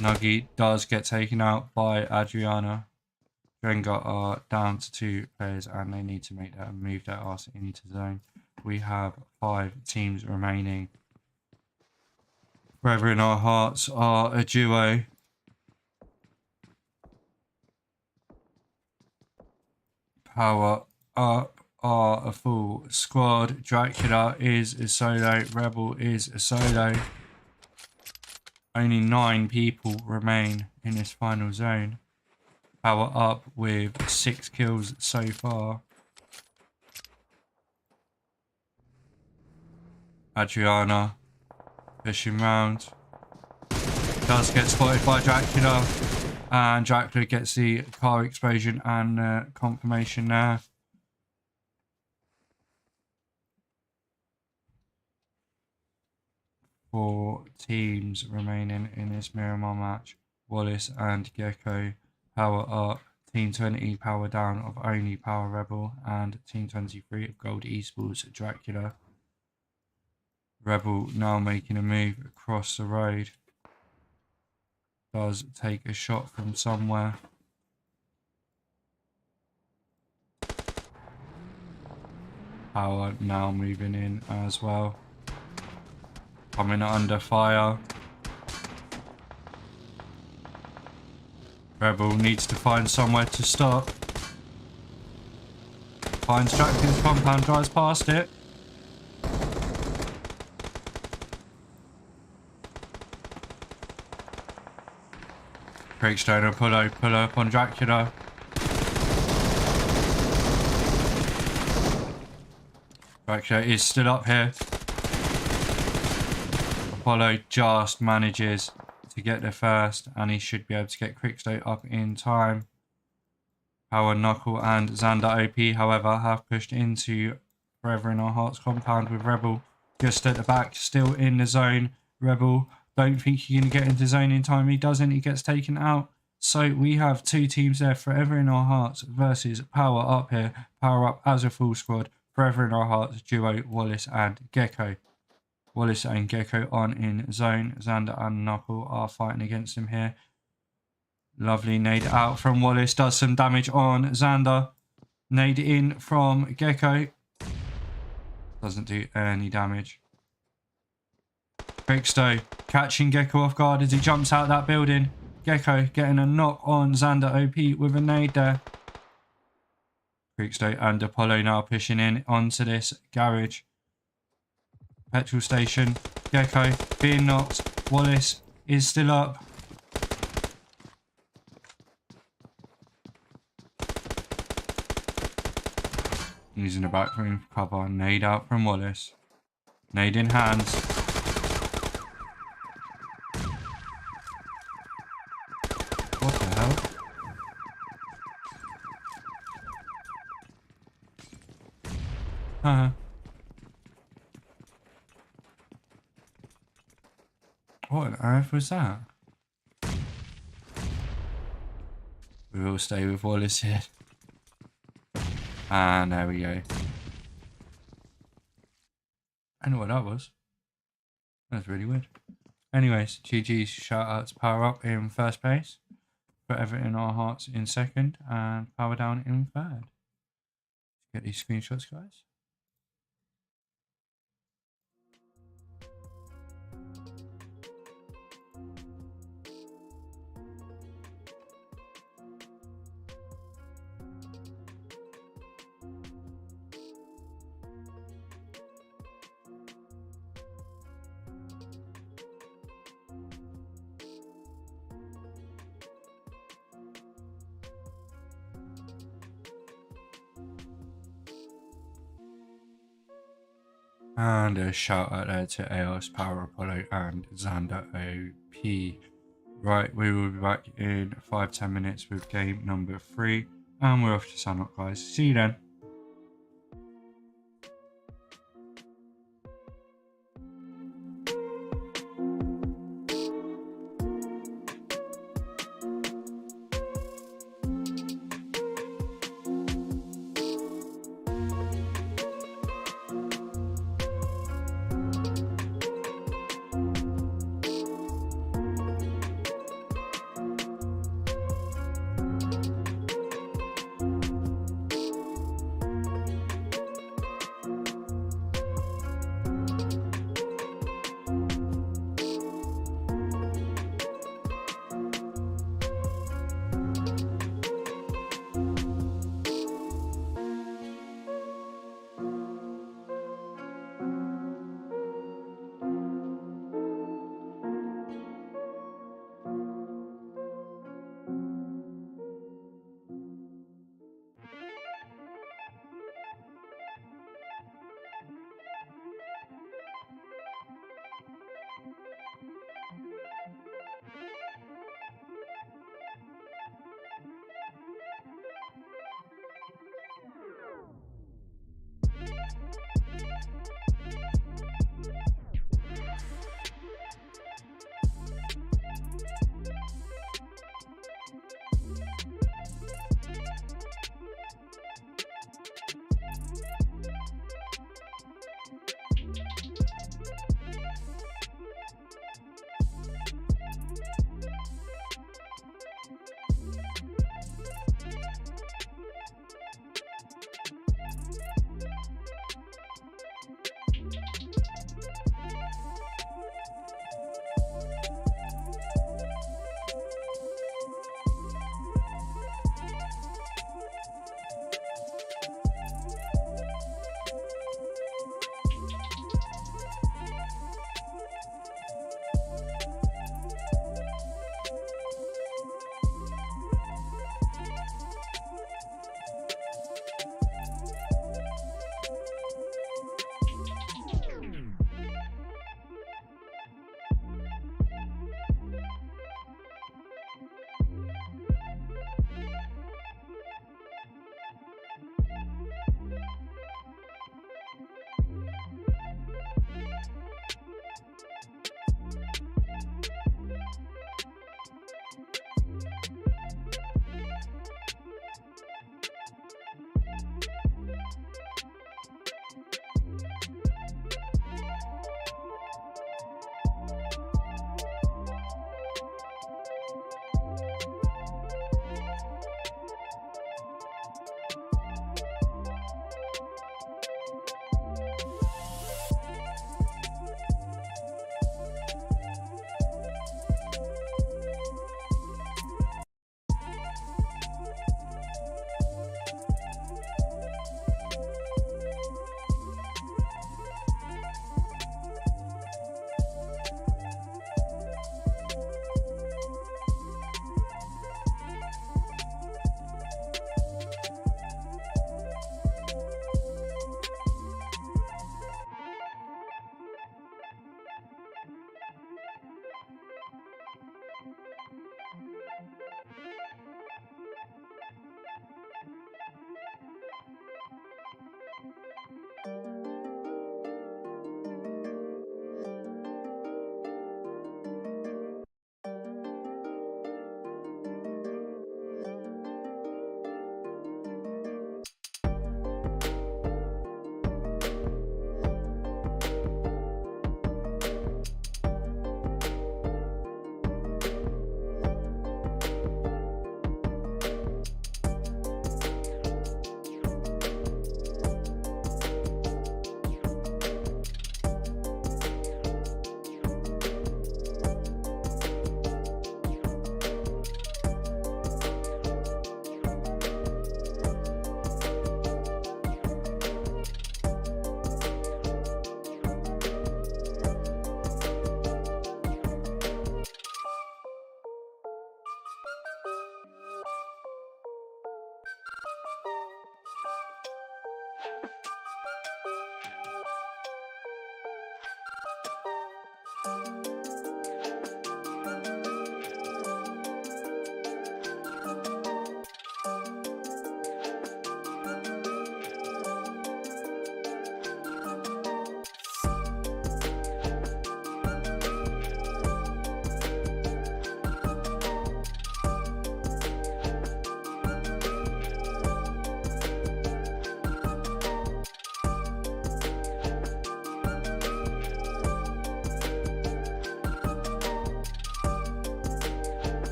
Nuggy does get taken out by Adriana. Drengr are down to 2 players and they need to make that and move their ass into zone. We have 5 teams remaining. Forever in Our Hearts are a duo. Power Up are a full squad. Dracula is a solo. Rebel is a solo. Only 9 people remain in this final zone. Power Up with 6 kills so far. Adriana pushing round. Does get spotted by Dracula. And Dracula gets the car explosion and confirmation there. Four teams remaining in this Miramar match. Wallace and Gecko. Power Up. Team 20 Power Down of only Power Rebel. And Team 23 of Gold Esports Dracula. Rebel now making a move across the road. Does take a shot from somewhere. Power now moving in as well. Coming under fire. Rebel needs to find somewhere to stop. Finds Dracula's compound, drives past it. Breakstone pull up on Dracula. Dracula is still up here. Apollo just manages to get there first and he should be able to get Quickstone up in time. Power, Knuckle and Xander OP, however, have pushed into Forever in Our Hearts compound with Rebel just at the back, still in the zone. Rebel, don't think he's going to get into zone in time. He doesn't, he gets taken out. So we have 2 teams there, Forever in Our Hearts versus Power Up here. Power Up as a full squad. Forever in Our Hearts duo, Wallace and Gecko. Wallace and Gecko on in zone. Xander and Knuckle are fighting against him here. Lovely nade out from Wallace. Does some damage on Xander. Nade in from Gecko. Doesn't do any damage. Quickstone catching Gecko off guard as he jumps out that building. Gecko getting a knock on Xander OP with a nade there. Quickstone and Apollo now pushing in onto this garage. Petrol station. Gecko being knocked. Wallace is still up. Using the backroom cover. Nade out from Wallace. Nade in hands. What the hell? What on earth was that? We will stay with Wallace here. And there we go. I know what that was. That's really weird. Anyways, GG's, shout out to Power Up in first place. Forever in our hearts in second. And Power Down in third. Get these screenshots, guys. And a shout out there to AOS, Power Apollo, and Xander OP. Right, we will be back in 5-10 minutes with game number 3. And we're off to SANHOK, guys. See you then.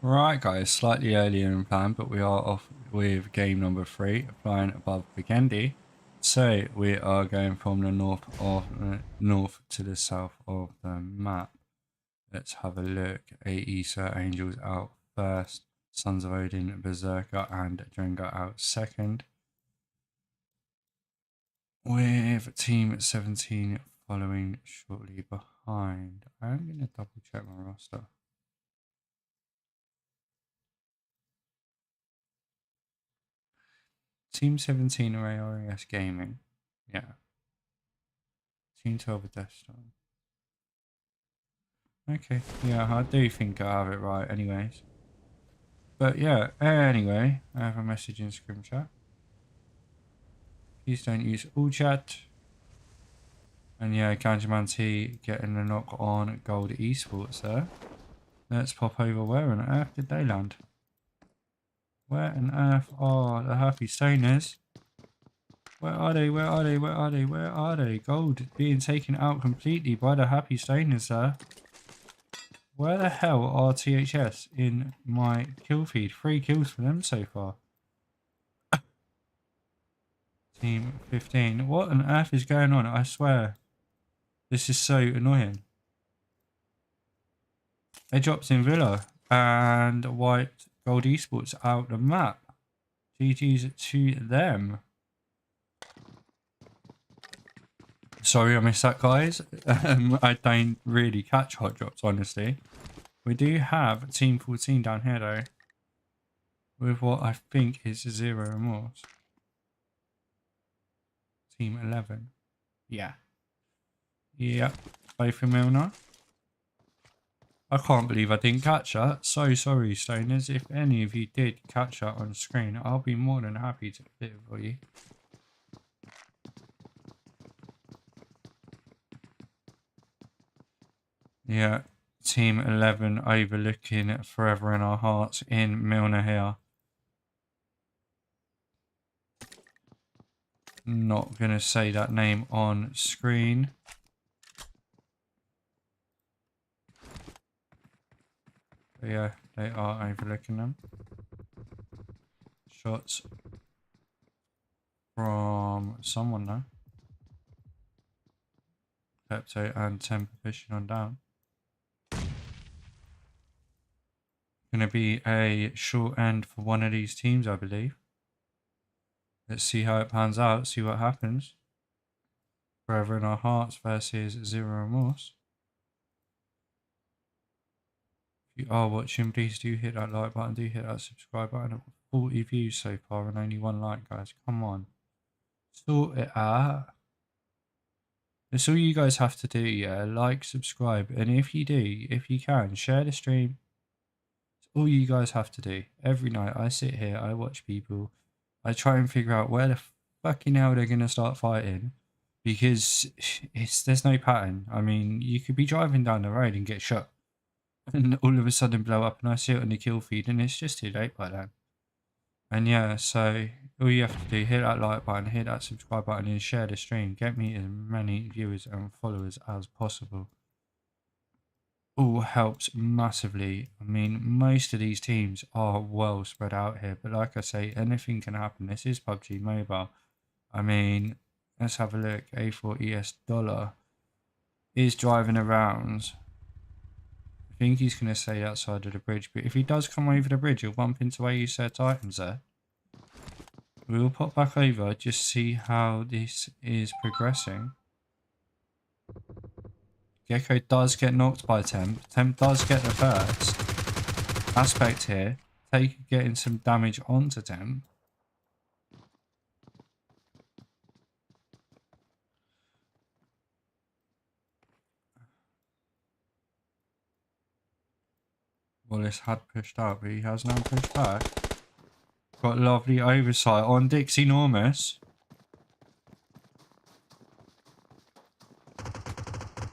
Right guys, slightly earlier than planned, but we are off with game number 3, flying above VIKENDI. So we are going from the north to the south of the map. Let's have a look. 8 ESA Angels out first, Sons of Odin, Berserker and Drengr out second, with Team 17 following shortly behind. I'm going to double check my roster. Team 17 are ARS Gaming. Yeah. Team 12 are Desktop. Okay. Yeah, I do think I have it right anyways. But yeah, anyway, I have a message in Scrim chat. Please don't use all chat. And yeah, Ganjaman getting the knock on Gold Esports there. Let's pop over. Where on earth did they land? Where on earth are the Happy Stoners? Where are they? Where are they? Where are they? Where are they? Gold being taken out completely by the Happy Stoners there. Where the hell are THS in my kill feed? 3 kills for them so far. Team 15. What on earth is going on? I swear. This is so annoying. They dropped in Villa and wiped Gold Esports out the map. GG's to them. Sorry I missed that, guys. I don't really catch hot drops, honestly. We do have Team 14 down here, though, with what I think is 0 remorse. Team 11. Yeah. Yeah. Both of them now. I can't believe I didn't catch that. So sorry, Stoners. If any of you did catch that on screen, I'll be more than happy to fit it for you. Yeah. Team 11 overlooking Forever in Our Hearts in Milner here. Not going to say that name on screen. But yeah, they are overlooking them. Shots from someone now. Pepto and Temper fishing on down. Going to be a short end for one of these teams, I believe. Let's see how it pans out, see what happens. Forever in Our Hearts versus Zero Remorse. If you are watching, please do hit that like button, do hit that subscribe button. I've got 40 views so far and only 1 like, guys. Come on. Sort it out. That's all you guys have to do, yeah. Like, subscribe, and if you do, if you can, share the stream. It's all you guys have to do. Every night I sit here, I watch people. I try and figure out where the fucking hell they're gonna start fighting, because there's no pattern. I mean, you could be driving down the road and get shot, and all of a sudden blow up, and I see it on the kill feed, and it's just too late by then. And yeah, so all you have to do, hit that like button, hit that subscribe button, and share the stream. Get me as many viewers and followers as possible. All helps massively. I mean, most of these teams are well spread out here, but like I say, anything can happen. This is PUBG Mobile. I mean, let's have a look. A4ES Dollar is driving around. I think he's going to stay outside of the bridge, but if he does come over the bridge, he'll bump into where you set items there. We will pop back over, just see how this is progressing. Gecko does get knocked by Temp. Temp does get the first. Aspect here, getting some damage onto Temp. Wallace had pushed out, but he has now pushed back. Got lovely oversight on Dixie Enormous.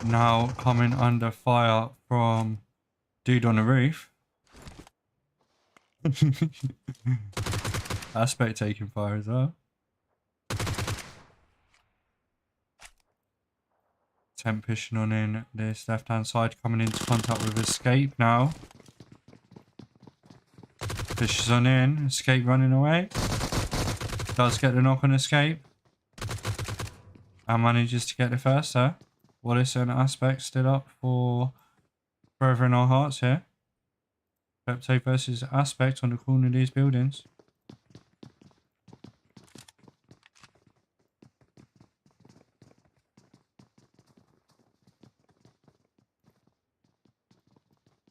Now coming under fire from dude on the roof. Aspect taking fire as well. Temp pushing on in this left hand side, coming into contact with Escape now. Pushes on in, Escape running away. Does get the knock on Escape. And manages to get the first there. Wallace and Aspect still up for Forever in Our Hearts here. Pepto versus Aspect on the corner of these buildings.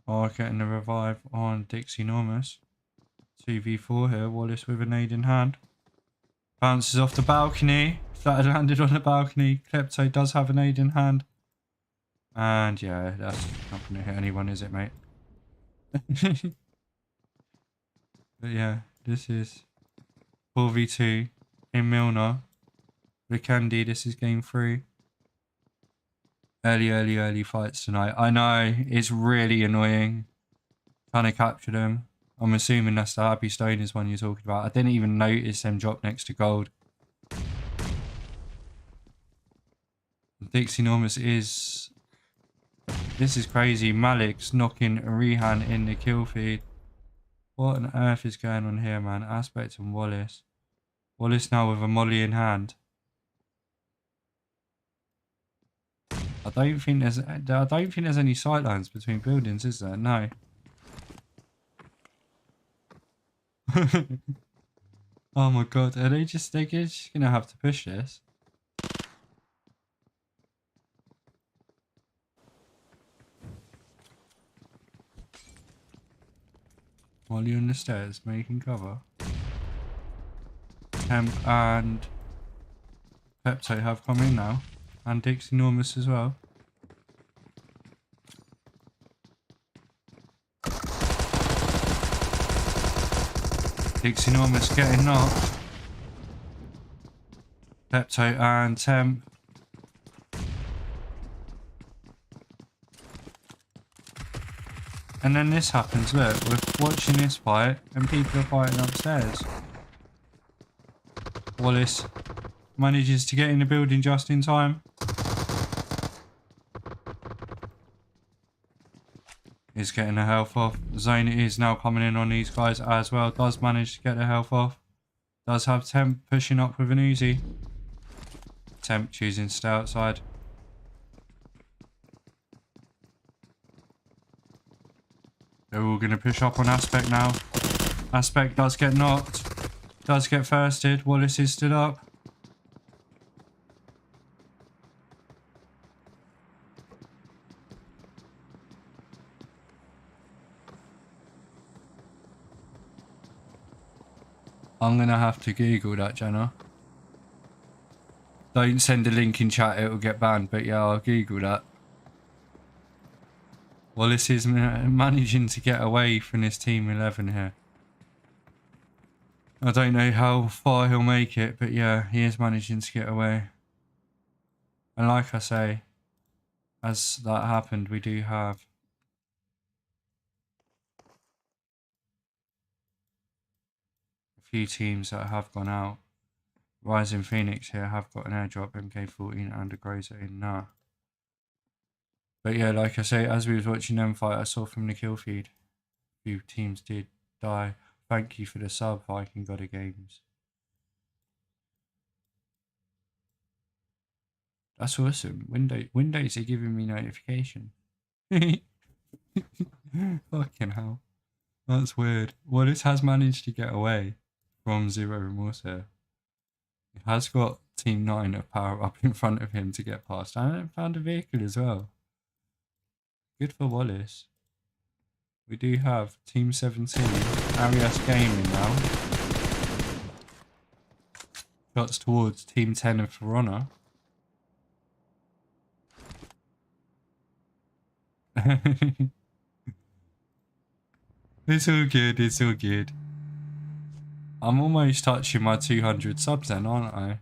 Oh, getting the revive on Dixie Enormous. 2v4 here, Wallace with a nade in hand. Bounces off the balcony. That had landed on the balcony. Klepto does have a nade in hand. And yeah, that's not going to hit anyone, is it, mate? But yeah, this is 4v2 in Milner. VIKENDI, this is game 3. Early fights tonight. I know, it's really annoying trying to capture them. I'm assuming that's the Happy Stoners one you're talking about. I didn't even notice them drop next to gold. Dixie Enormous is... This is crazy. Malik's knocking Rehan in the kill feed. What on earth is going on here, man? Aspect and Wallace. Wallace now with a molly in hand. I don't think there's any sightlines between buildings, is there? No. Oh my god, are they're just gonna have to push this? While you're on the stairs making cover. Temp and Pepto have come in now. And Dick's enormous as well. Dick's enormous getting knocked. Pepto and Temp. And then this happens, look, we're watching this fight and people are fighting upstairs. Wallace manages to get in the building just in time. Is getting the health off. Zone is now coming in on these guys as well. Does manage to get the health off. Does have Temp pushing up with an Uzi. Temp choosing to stay outside. They're all going to push up on Aspect now. Aspect does get knocked. Does get firsted. Wallace is stood up. I'm going to have to Google that, Jenna. Don't send a link in chat, it will get banned. But yeah, I'll Google that. Wallace is managing to get away from his team 11 here. I don't know how far he'll make it, but yeah, he is managing to get away. And like I say, as that happened, we do have a few teams that have gone out. Rising Phoenix here have got an airdrop, MK14 and a Grazer in now. But yeah, like I say, as we was watching them fight, I saw from the kill feed, a few teams did die. Thank you for the sub, Viking God of Games. That's awesome. Windows are giving me notification. Fucking hell. That's weird. Wallace has managed to get away from Zero Remorse here. He has got Team 9 of power up in front of him to get past. And found a vehicle as well. Good for Wallace. We do have Team 17, Arias Gaming now. Shots towards Team 10 of Verona. It's all good, it's all good. I'm almost touching my 200 subs then, aren't I?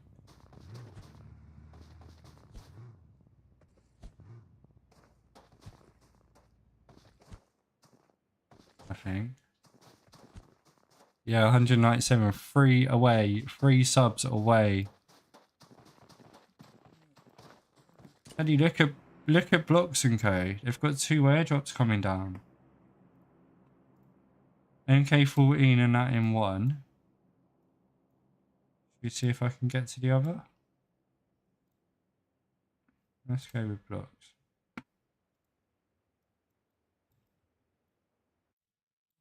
I think. Yeah, 197, 3 away, 3 subs away. Eddie, look at Blocks and Co. They've got 2 airdrops coming down. MK14 and that in one. Should we see if I can get to the other? Let's go with Blocks.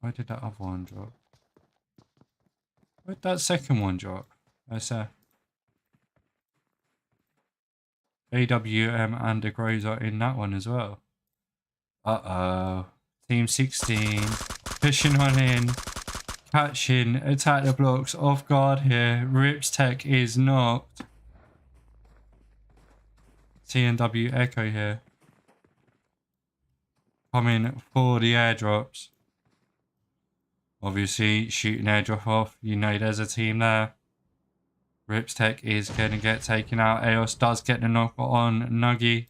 Why did that other one drop? Where did that second one drop? That's AWM and a Grazer in that one as well. Uh-oh. Team 16. Pushing on in. Catching. Attack the Blocks. Off guard here. Rips Tech is knocked. TNW Echo here. Coming for the airdrops. Obviously, shooting airdrop off. You know there's a team there. Rips Tech is going to get taken out. Eos does get the knock on Nuggy.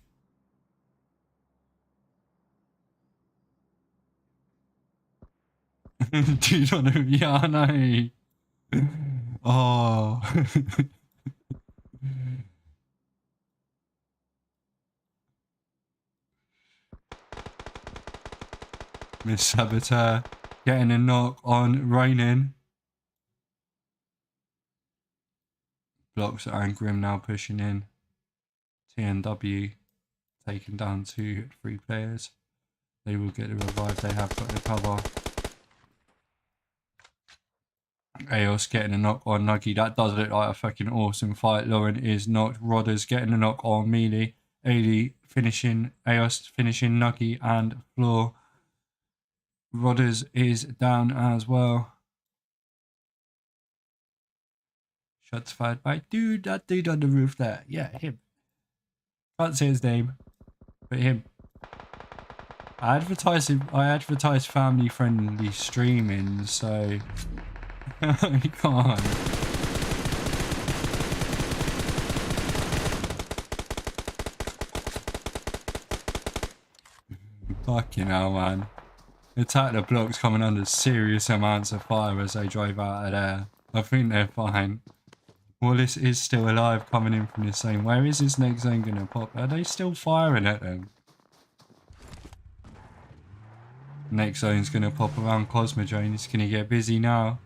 Dude, on him. Yeah, I know. Oh. Miss Saboteur getting a knock on Raining. Blocks and Grim now pushing in. TNW taking down 2-3 players. They will get the revive. They have got the cover. Eos getting a knock on Nuggy. That does look like a fucking awesome fight. Lauren is knocked. Rodders getting a knock on Mealy. Ailey finishing. Eos finishing Nuggy and Floor. Rodders is down as well. Shots fired by dude. That dude on the roof there. Yeah, him. Can't say his name, but him. I advertise family friendly streaming, so you can't. Fucking hell, man. Attack the Block's coming under serious amounts of fire as they drive out of there. I think they're fine. Wallace is still alive coming in from the same. Where is this next zone gonna pop? Are they still firing at them? Next zone's gonna pop around Cosmodrome. It's gonna get busy now.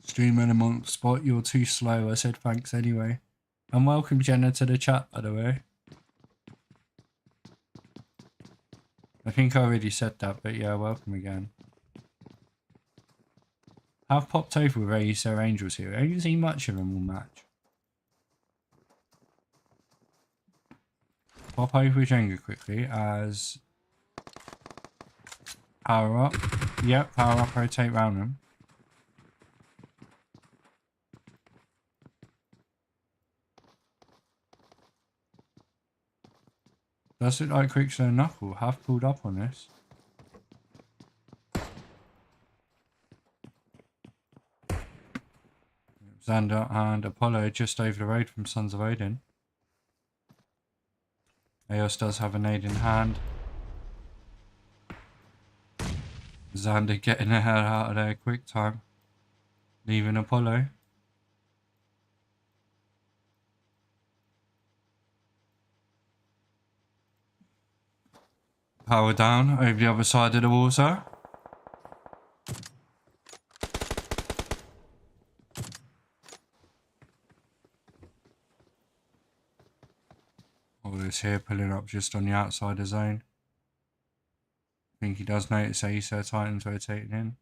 Stream element spot, you're too slow. I said thanks anyway. And welcome Jenna to the chat, by the way. I think I already said that, but yeah, welcome again. I've popped over with ASO Angels here. I haven't seen much of them all match. Pop over with Drengr quickly as power up. Yep, power up, rotate round them. Does it like Quicksilver Knuckle? Have pulled up on this. Xander and Apollo just over the road from Sons of Odin. Eos does have a nade in hand. Xander getting the hell out of there quick time. Leaving Apollo. Power down over the other side of the water. All this here pulling up just on the outside of the zone. I think he does notice ASO Titans rotating in.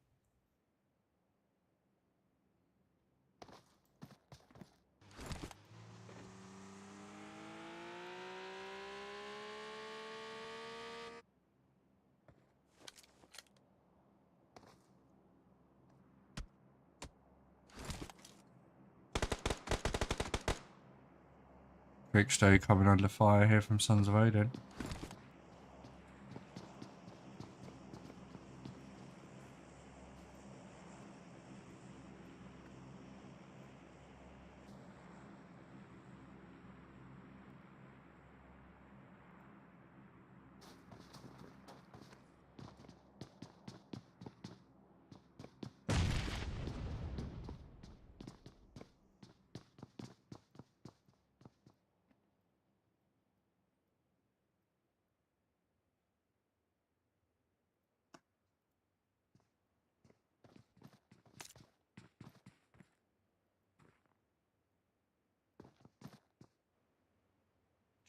Quickstow coming under fire here from Sons of Odin.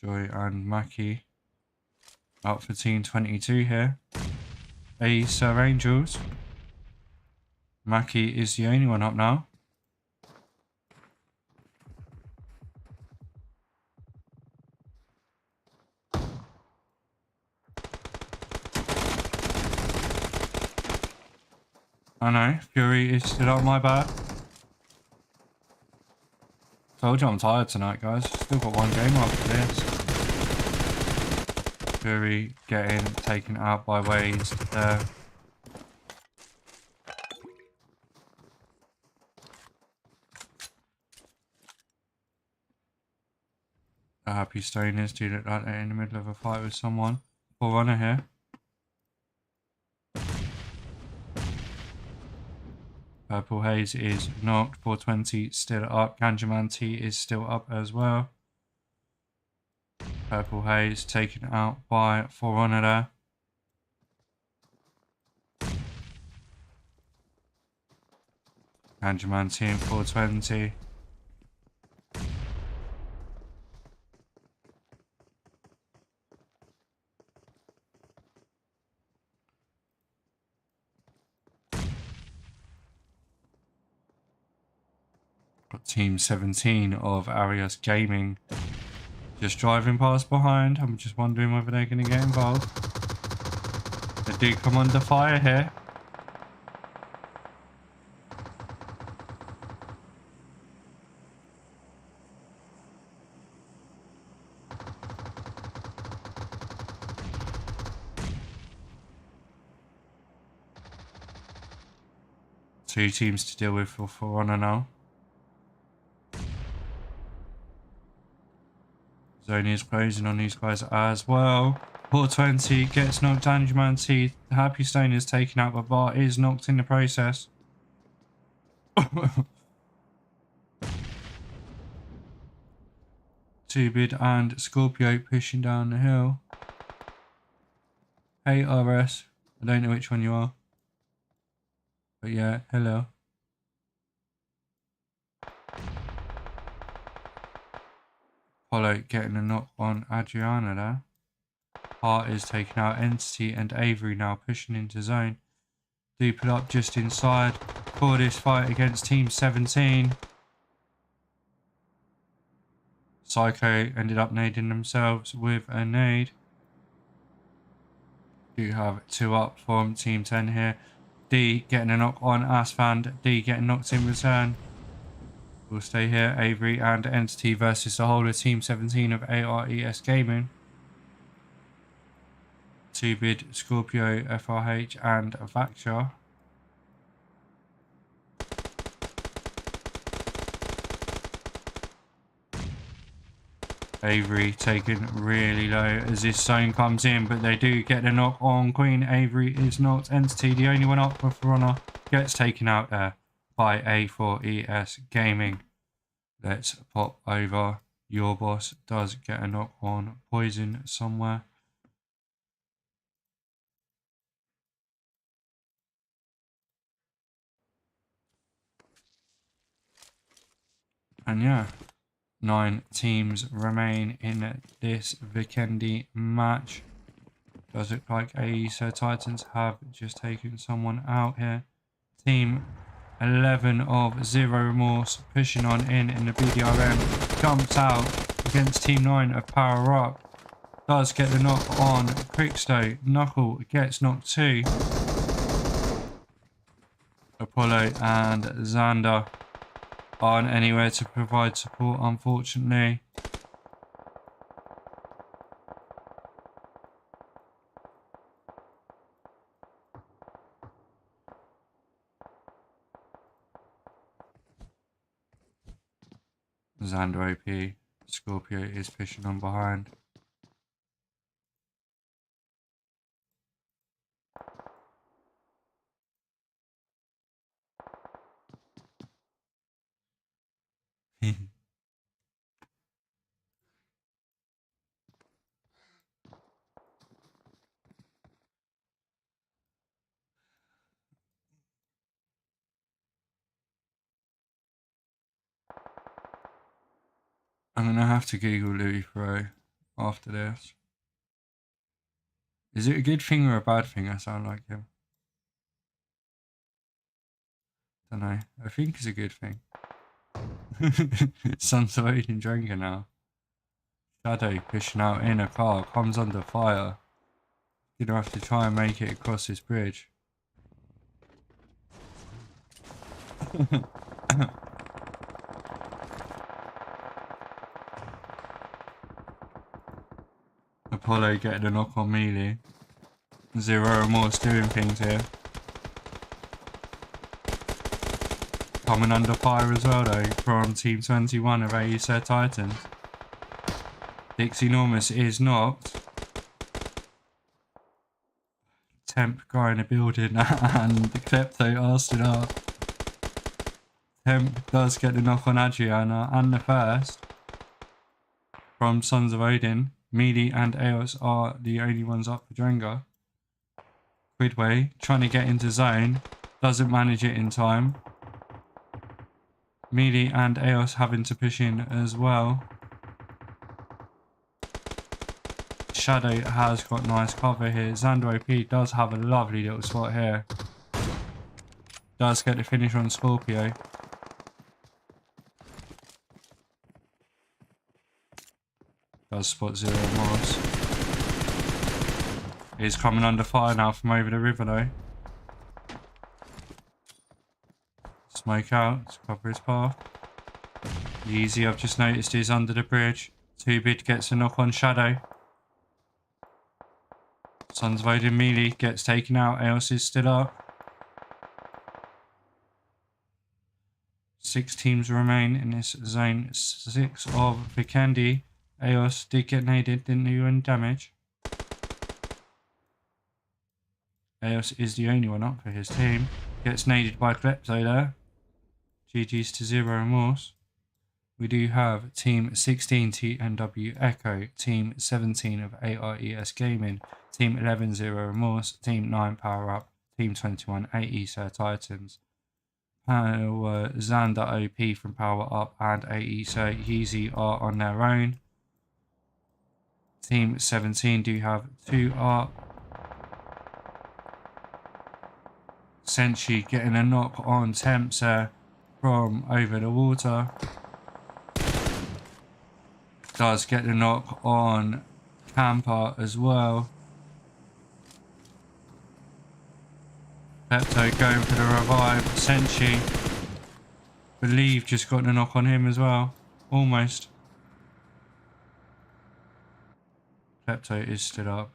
Joy and Mackie out for team 22 here. ASO Angels. Mackie is the only one up now. I know, Fury is still up, my bad. Told you I'm tired tonight, guys. Still got one game after this. Fury getting taken out by Waze there. The Happy Stoners do look like they're in the middle of a fight with someone. Forerunner here. Purple Haze is knocked. 420 still up. Kanjaman T is still up as well. Purple Haze taken out by Forerunner there. Kanjaman T and 420. Got team 17 of Arias Gaming just driving past behind. I'm just wondering whether they're going to get involved. They do come under fire here. Two teams to deal with for Honor now. Zone is closing on these guys as well. 420 gets knocked down. Man T. Happy Stone is taken out, but Bar is knocked in the process. Two-Bid and Scorpio pushing down the hill. Hey RS, I don't know which one you are. But yeah, hello. Apollo getting a knock on Adriana there. Hart is taking out Entity and Avery now pushing into zone. Dupe it up just inside for this fight against Team 17. Psycho ended up nading themselves with a nade. Do have two up from Team 10 here. D getting a knock on Asfand. D getting knocked in return. We'll stay here. Avery and Entity versus the whole of Team 17 of ARES Gaming. Two-Bid, Scorpio, FRH and Vaxia. Avery taken really low as this zone comes in, but they do get the knock on Queen. Avery is knocked. Entity, the only one up for Honor, gets taken out there by A4ES Gaming. Let's pop over. Your boss does get a knock on Poison somewhere. And yeah, 9 teams remain in this Vikendi match. Does look like AESA Titans have just taken someone out here. Team 11 of Zero Remorse pushing on in the BDRM. Jumps out against Team 9 of Power Up. Does get the knock on Quickstow. Knuckle gets knocked too. Apollo and Xander aren't anywhere to provide support, unfortunately. Xander OP. Scorpio is pushing on behind. I'm going to have to Google Louis Pro after this. Is it a good thing or a bad thing I sound like him? Don't know. I think it's a good thing. Sons of Odin Drengr now. Shadow pushing out in a car. Comes under fire. Gonna have to try and make it across this bridge. Apollo getting a knock on Melee. Zero Remorse doing things here. Coming under fire as well though from Team 21 of AESA Titans. Dixie Enormous is knocked. Temp guy in the building and the Klepto arsed it up. Temp does get the knock on Adriana and the first from Sons of Odin. Mealy and Eos are the only ones up for Drengr. Quidway trying to get into zone. Doesn't manage it in time. Mealy and Eos having to push in as well. Shadow has got nice cover here. Xander OP does have a lovely little spot here. Does get the finish on Scorpio. Does spot Zero Remorse. He's coming under fire now from over the river though. Smoke out to cover his path. Easy, I've just noticed he's under the bridge. Two-Bid gets a knock on Shadow. Sons of Odin Melee gets taken out. Eos is still up. 6 teams remain in this zone 6 of VIKENDI. Eos did get naded, didn't do any damage. Eos is the only one up for his team. Gets naded by Klepto there. GG's to Zero Remorse. We do have Team 16 TNW Echo, Team 17 of ARES Gaming, Team 11 Zero Remorse, Team 9 Power Up, Team 21 AE Sir Titans. Power Xander OP from Power Up and AE Sir Yeezy are on their own. Team 17 do have 2 up. Senshi getting a knock on Tempter from over the water. Does get the knock on Camper as well. Klepto going for the revive. Senshi, believe, just got the knock on him as well. Almost. Klepto is stood up.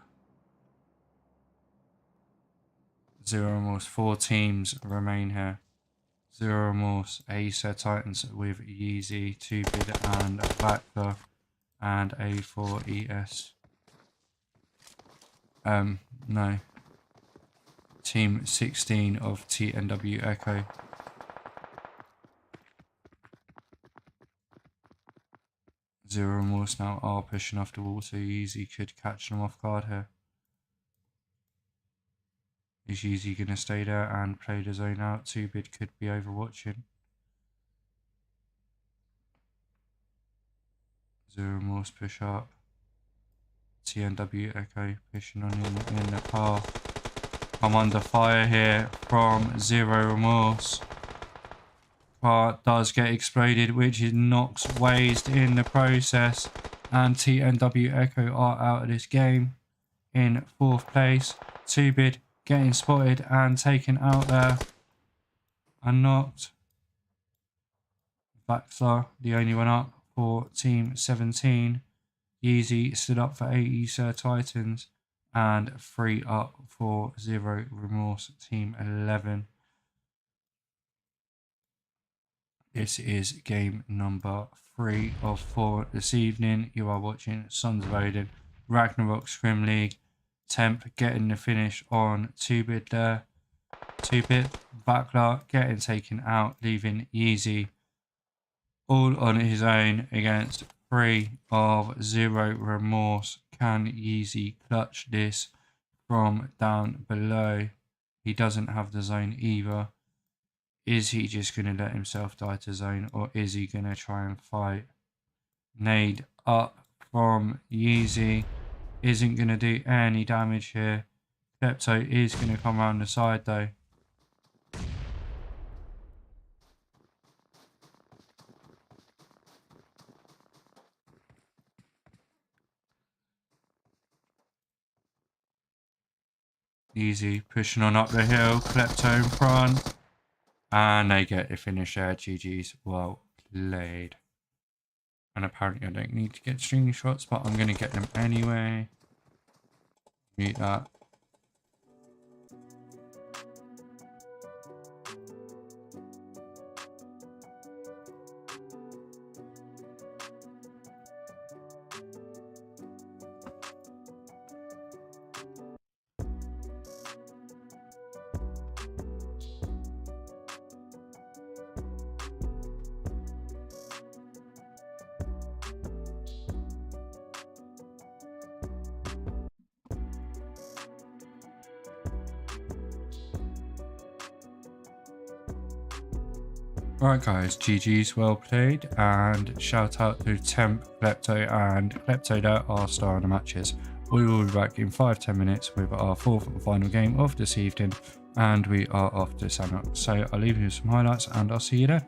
Zero Remorse. 4 teams remain here. Zero Remorse, Acer Titans with Yeezy, 2-Bid and Vactor, and A4ES. No. Team 16 of TNW Echo. Zero Remorse now are pushing off the wall, so Yeezy could catch them off guard here. Is Yeezy going to stay there and play the zone out? 2-Bid could be overwatching. Zero Remorse push up. TNW Echo pushing on in the car. Come under fire here from Zero Remorse. Car does get exploded, which is knocks Wazed in the process. And TNW Echo are out of this game in 4th place. 2-Bid getting spotted and taken out there and knocked. Vaxlar, the only one up for Team 17. Yeezy stood up for AE Sir Titans and 3 up for Zero Remorse Team 11. This is game number 3 of 4 this evening. You are watching Sons of Odin Ragnarok Scrim League. Temp getting the finish on 2-Bid there. 2-Bid, Vaxlar getting taken out, leaving Yeezy all on his own against 3 of Zero Remorse. Can Yeezy clutch this from down below? He doesn't have the zone either. Is he just going to let himself die to zone, or is he going to try and fight? Nade up from Yeezy. Isn't going to do any damage here. Klepto is going to come around the side though. Yeezy pushing on up the hill. Klepto in front. And they get the finish there. GG's, well played. And apparently I don't need to get string shots, but I'm going to get them anyway. Mute that. Alright guys, GG's, well played, and shout out to Temp, Klepto and Klepto that are starring the matches. We will be back in 5-10 minutes with our 4th and final game of this evening, and we are off to SANHOK. So I'll leave you with some highlights and I'll see you there.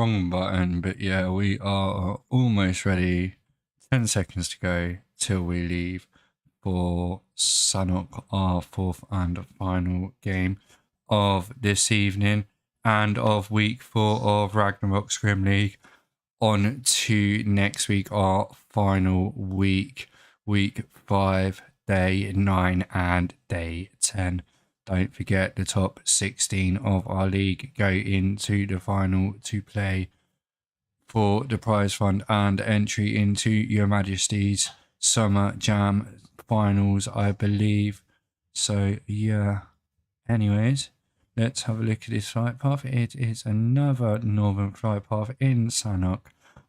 wrong button, but yeah, we are almost ready. 10 seconds to go till we leave for SANHOK, our fourth and final game of this evening and of week 4 of Ragnarok Scrim League. On to next week, our final week, week 5, day 9 and day 10. Don't forget the top 16 of our league go into the final to play for the prize fund and entry into Your Majesty's Summer Jam finals, I believe. So yeah, anyways, let's have a look at this flight path. It is another northern flight path in SANHOK.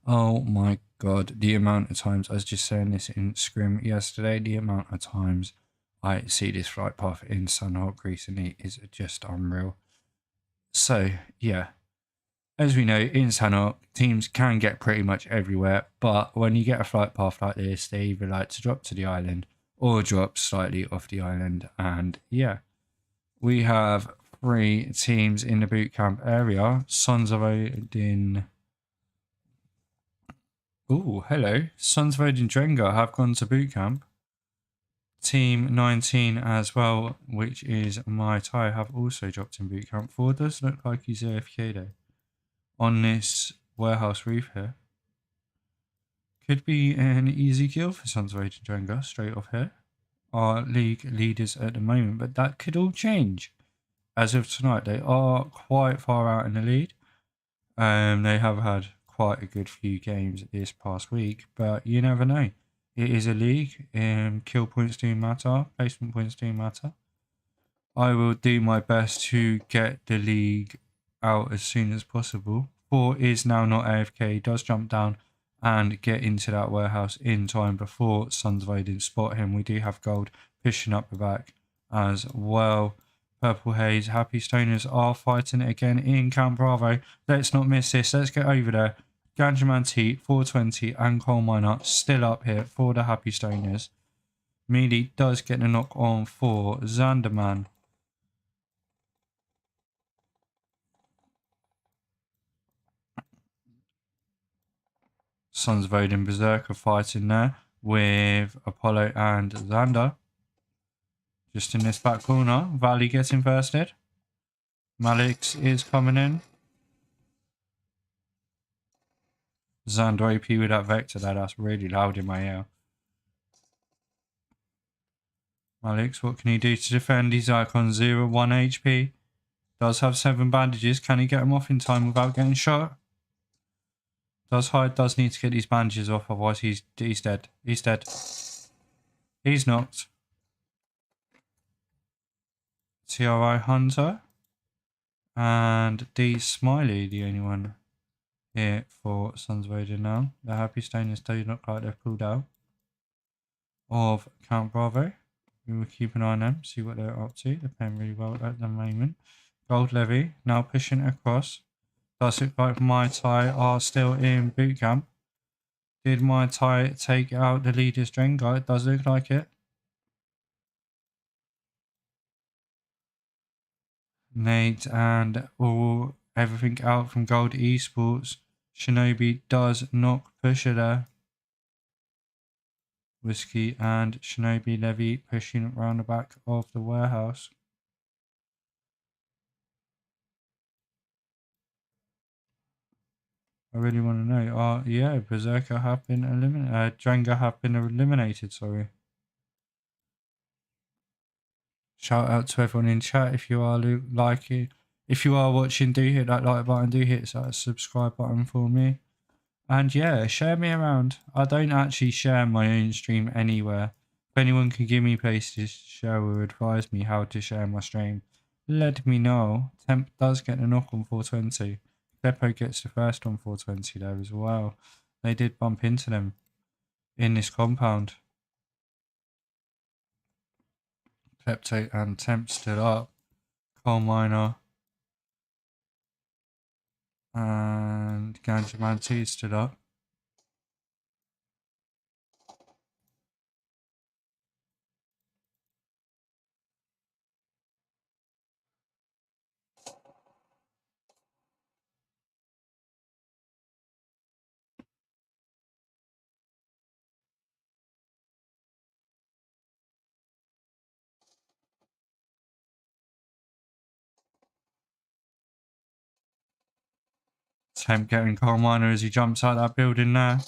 Oh my god, the amount of times, I was just saying this in Scrim yesterday, the amount of times I see this flight path in SANHOK recently is just unreal. So yeah, as we know, in SANHOK, teams can get pretty much everywhere, but when you get a flight path like this, they either like to drop to the island or drop slightly off the island. And yeah, we have 3 teams in the boot camp area. Sons of Odin. Oh, hello. Sons of Odin Drengr have gone to boot camp. Team 19 as well, which is my tie, have also dropped in boot camp. 4 does look like he's AFK though. On this warehouse roof here. Could be an easy kill for Sons of Odin Drengr straight off here. Our league leaders at the moment, but that could all change. As of tonight, they are quite far out in the lead. They have had quite a good few games this past week, but you never know. It is a league, kill points do matter, placement points do matter. I will do my best to get the league out as soon as possible. 4 is now not AFK, he does jump down and get into that warehouse in time before Sons of Odin spot him. We do have gold pushing up the back as well. Purple Haze, Happy Stoners are fighting it again in Camp Bravo. Let's not miss this. Let's get over there. Ganjaman T, 420 and Coal Miner still up here for the Happy Stoners. Mealy does get the knock on for Zanderman. Sons of Odin Berserker fighting there with Apollo and Xander. Just in this back corner. Valley getting firsted. Malix is coming in. Xander AP with that Vector there. That's really loud in my ear. Malix, what can he do to defend? He's icon 0, 1 HP. Does have 7 bandages. Can he get him off in time without getting shot? Does hide, does need to get these bandages off, otherwise he's dead. He's dead. He's knocked. TRI Hunter. And D Smiley, the only one here for Sons of Odin now. The Happy Stoners do look like they've pulled out of Camp Bravo. We will keep an eye on them, see what they're up to. They're playing really well at the moment. Gold Levy now pushing across. Does look like my tie are still in boot camp. Did my tie take out the leader's Drengr? It does look like it. Nate and all everything out from Gold Esports. Shinobi does knock pusher there. Whiskey and Shinobi Levy pushing around the back of the warehouse. I really want to know. Yeah, Berserker have been eliminated. Drengr have been eliminated, sorry. Shout out to everyone in chat. If you are liking, if you are watching, do hit that like button, do hit that subscribe button for me. And yeah, share me around. I don't actually share my own stream anywhere. If anyone can give me places to share or advise me how to share my stream, let me know. Temp does get a knock on 420. Depot gets the first on 420 there as well. They did bump into them in this compound. Pepto and Temp stood up. Coal Miner and Ganjaman T stood up. Temp getting coal miner as he jumps out that building there.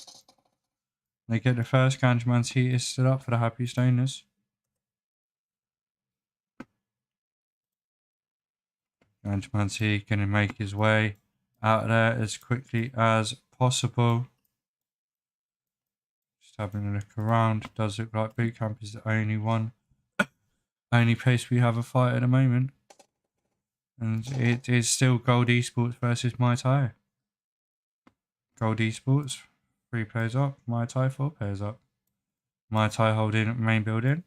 They get the first. Ganjman's heat is stood up for the happy stoners. Ganjman's heat gonna make his way out of there as quickly as possible. Just having a look around. Does look like boot camp is the only place we have a fight at the moment. And it is still Gold Esports versus Muay Thai. Gold Esports, 3 players up. Muay Thai, 4 players up. Muay Thai holding main building.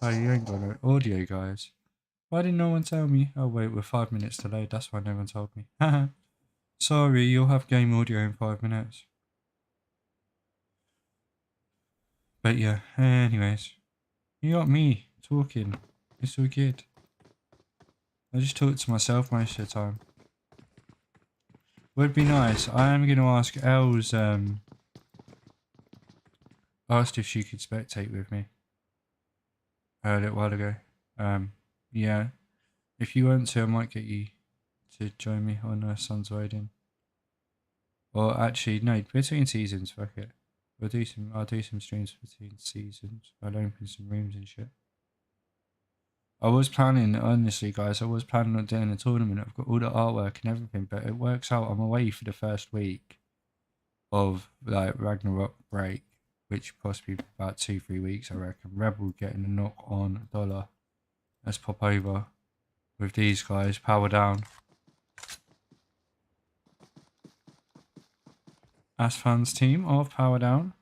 Oh, you ain't got no audio, guys. Why didn't no one tell me? Oh, wait, we're 5 minutes delayed. That's why no one told me. Sorry, you'll have game audio in 5 minutes. But yeah, anyways. You got me talking. It's all good. I just talk to myself most of the time. Would be nice. I am going to ask Els, asked if she could spectate with me. A little while ago. Yeah. If you want to, I might get you to join me on Sons of Odin. Or actually, no, between seasons, fuck it. I'll do some streams between seasons. I'll open some rooms and shit. I was planning, honestly guys, I was planning on doing a tournament. I've got all the artwork and everything, but it works out I'm away for the first week of like Ragnarok break, which possibly about 2-3 weeks I reckon. Rebel getting a knock on Dollar. Let's pop over with these guys, power down. Asfan's team of power down.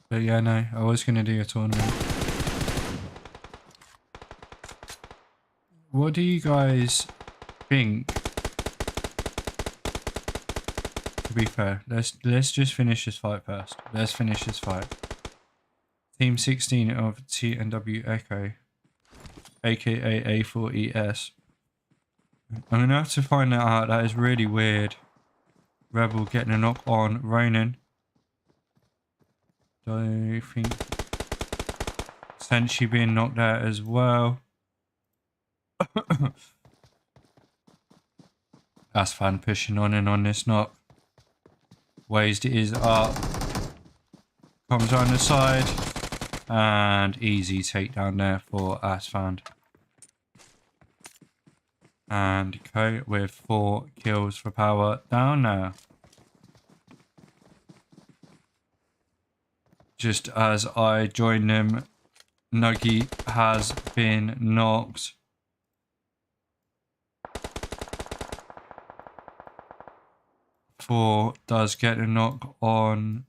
But yeah, no, I was going to do a tournament. What do you guys think? To be fair, let's just finish this fight first. Let's finish this fight. Team 16 of T&W Echo, aka A4ES. I'm going to have to find that out. That is really weird. Rebel getting a knock on Ronin. Do I think Senshi being knocked out as well? Asfan pushing on in on this knock. Raised it is up. Comes on the side. And easy takedown there for Asfan. And Ko with 4 kills for power down now. Just as I join them, Nuggy has been knocked. Four does get a knock on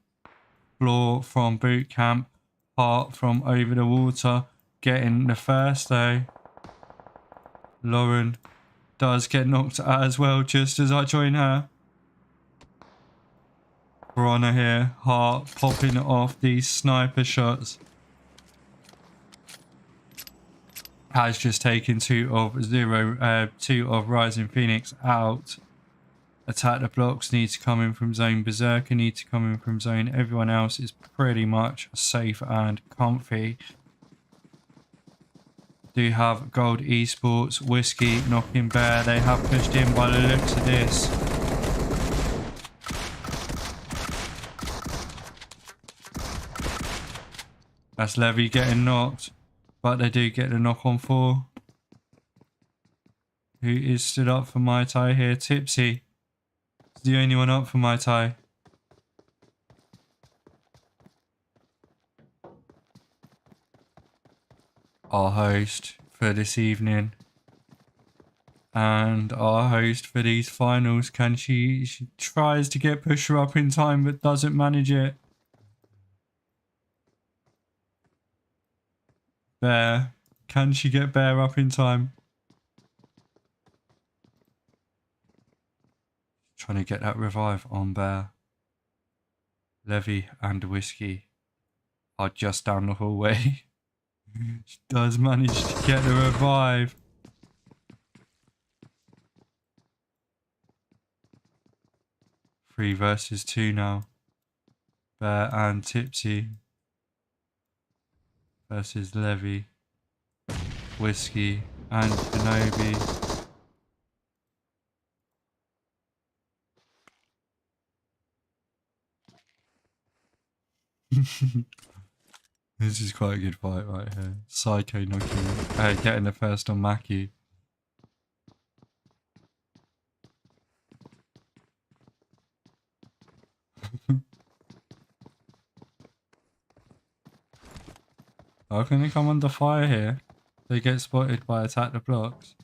Floor from boot camp. Hart from over the water getting the first though. Lauren does get knocked out as well just as I join her. Verona here, Hart popping off these sniper shots. Has just taken 2 of Rising Phoenix out. Attack the blocks, need to come in from zone. Berserker need to come in from zone. Everyone else is pretty much safe and comfy. Do have Gold Esports, Whiskey, knocking Bear. They have pushed in by the looks of this. That's Levy getting knocked, but they do get the knock on 4. Who is stood up for Muay Thai here? Tipsy is the only one up for Muay Thai. Our host for this evening and our host for these finals. Can she tries to get Pusher up in time but doesn't manage it. Bear. Can she get Bear up in time? Trying to get that revive on Bear. Levy and Whiskey are just down the hallway. She does manage to get the revive. Three versus two now. Bear and Tipsy versus Levy, Whiskey and Kenobi. This is quite a good fight right here. Psycho knocking, getting the first on Mackie. How can they come under fire here? They get spotted by Attack the Blocks.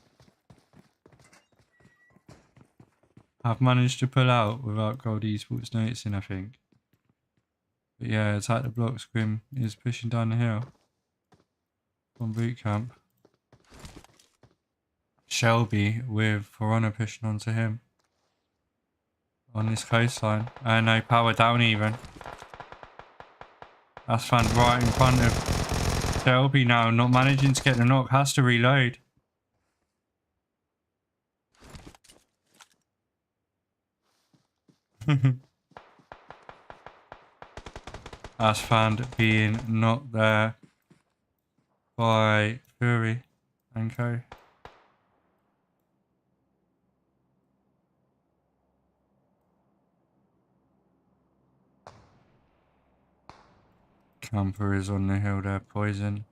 Have managed to pull out without Gold Esports noticing, I think. But yeah, Attack the Blocks. Scrim is pushing down the hill from boot camp. Shelby with Verona pushing onto him on this coastline. And no power down even. That's found right in front of Shelby now, not managing to get the knock, has to reload. Asfand being knocked there by Fury and co. Camper is on the hill there, Poison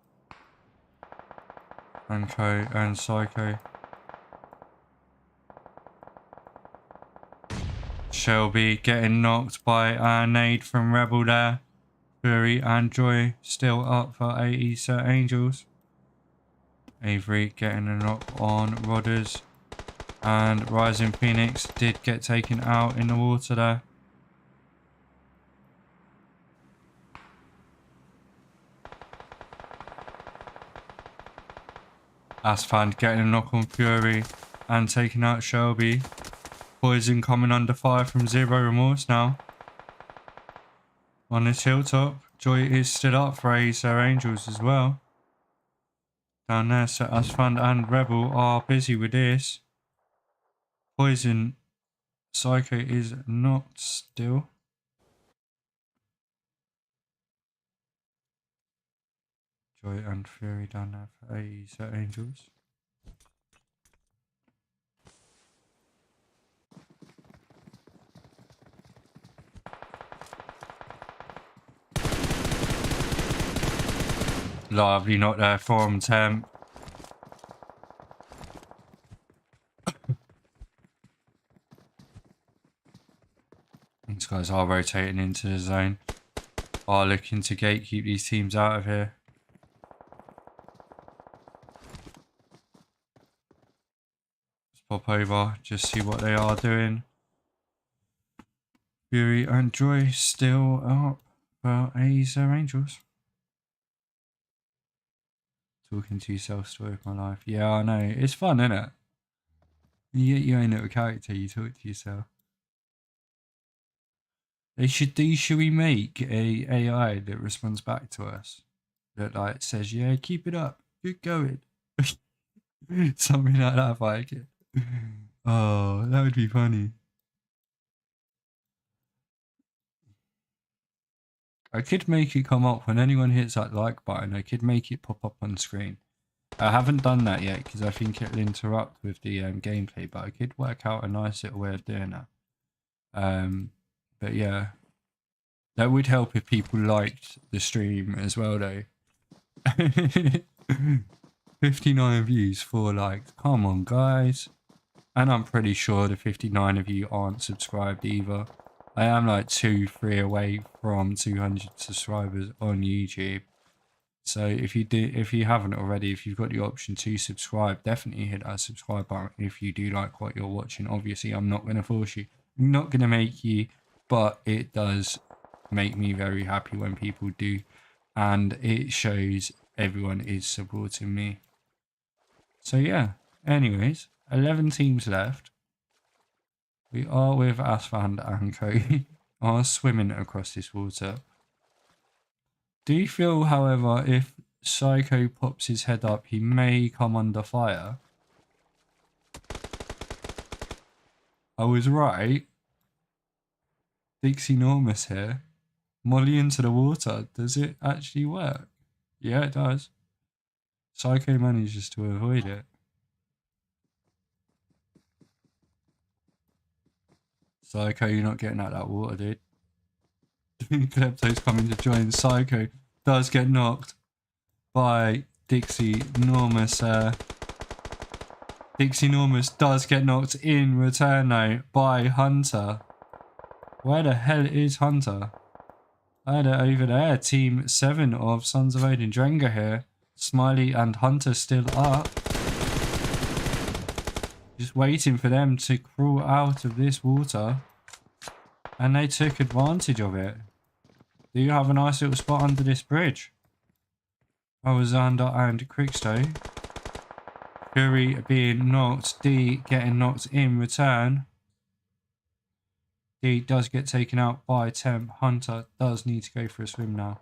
and co and Psycho. Shelby getting knocked by a nade from Rebel there. Fury and Joy still up for 80 Sir Angels. Avery getting a knock on Rodders. And Rising Phoenix did get taken out in the water there. Asfand getting a knock on Fury and taking out Shelby. Poison coming under fire from Zero Remorse now. On this hilltop, Joy is stood up for Sir Angels as well. Down there, so Asfand and Rebel are busy with this. Poison Psycho is not still. Joy and Fury down there for Sir Angels. Lovely knock there from Temp. These guys are rotating into the zone. Are looking to gatekeep these teams out of here. Let's pop over, just see what they are doing. Fury and Joy still up for Sir Angels. Talking to yourself, story of my life. Yeah, I know. It's fun, isn't it? You get your own little character, you talk to yourself. They should do, should we make a AI that responds back to us? That like says, yeah, keep it up. Good going. Something like that if I could. Oh, that would be funny. I could make it come up when anyone hits that like button. I could make it pop up on screen. I haven't done that yet because I think it'll interrupt with the gameplay, but I could work out a nice little way of doing that. But yeah, that would help if people liked the stream as well though. 59 views, 4 likes. Come on guys. And I'm pretty sure the 59 of you aren't subscribed either. I am like 2-3 away from 200 subscribers on YouTube. So if you haven't already, if you've got the option to subscribe, definitely hit that subscribe button if you do like what you're watching. Obviously, I'm not going to force you. I'm not going to make you, but it does make me very happy when people do. And it shows everyone is supporting me. So yeah, anyways, 11 teams left. We are with Asfand and Co. are swimming across this water. Do you feel, however, if Psycho pops his head up, he may come under fire? I was right. Dixie Enormous here. Molly into the water. Does it actually work? Yeah, it does. Psycho manages to avoid it. Psycho, you're not getting out of that water, dude. Klepto's coming to join. Psycho does get knocked by Dixie Enormous. Dixie Enormous does get knocked in return though by Hunter. Where the hell is Hunter? Oh, they're over there. Team 7 of Sons of Odin. Drengr here. Smiley and Hunter still up. Just waiting for them to crawl out of this water. And they took advantage of it. Do you have a nice little spot under this bridge? Alexander and Crickstow. Fury being knocked. D getting knocked in return. D does get taken out by Temp. Hunter does need to go for a swim now.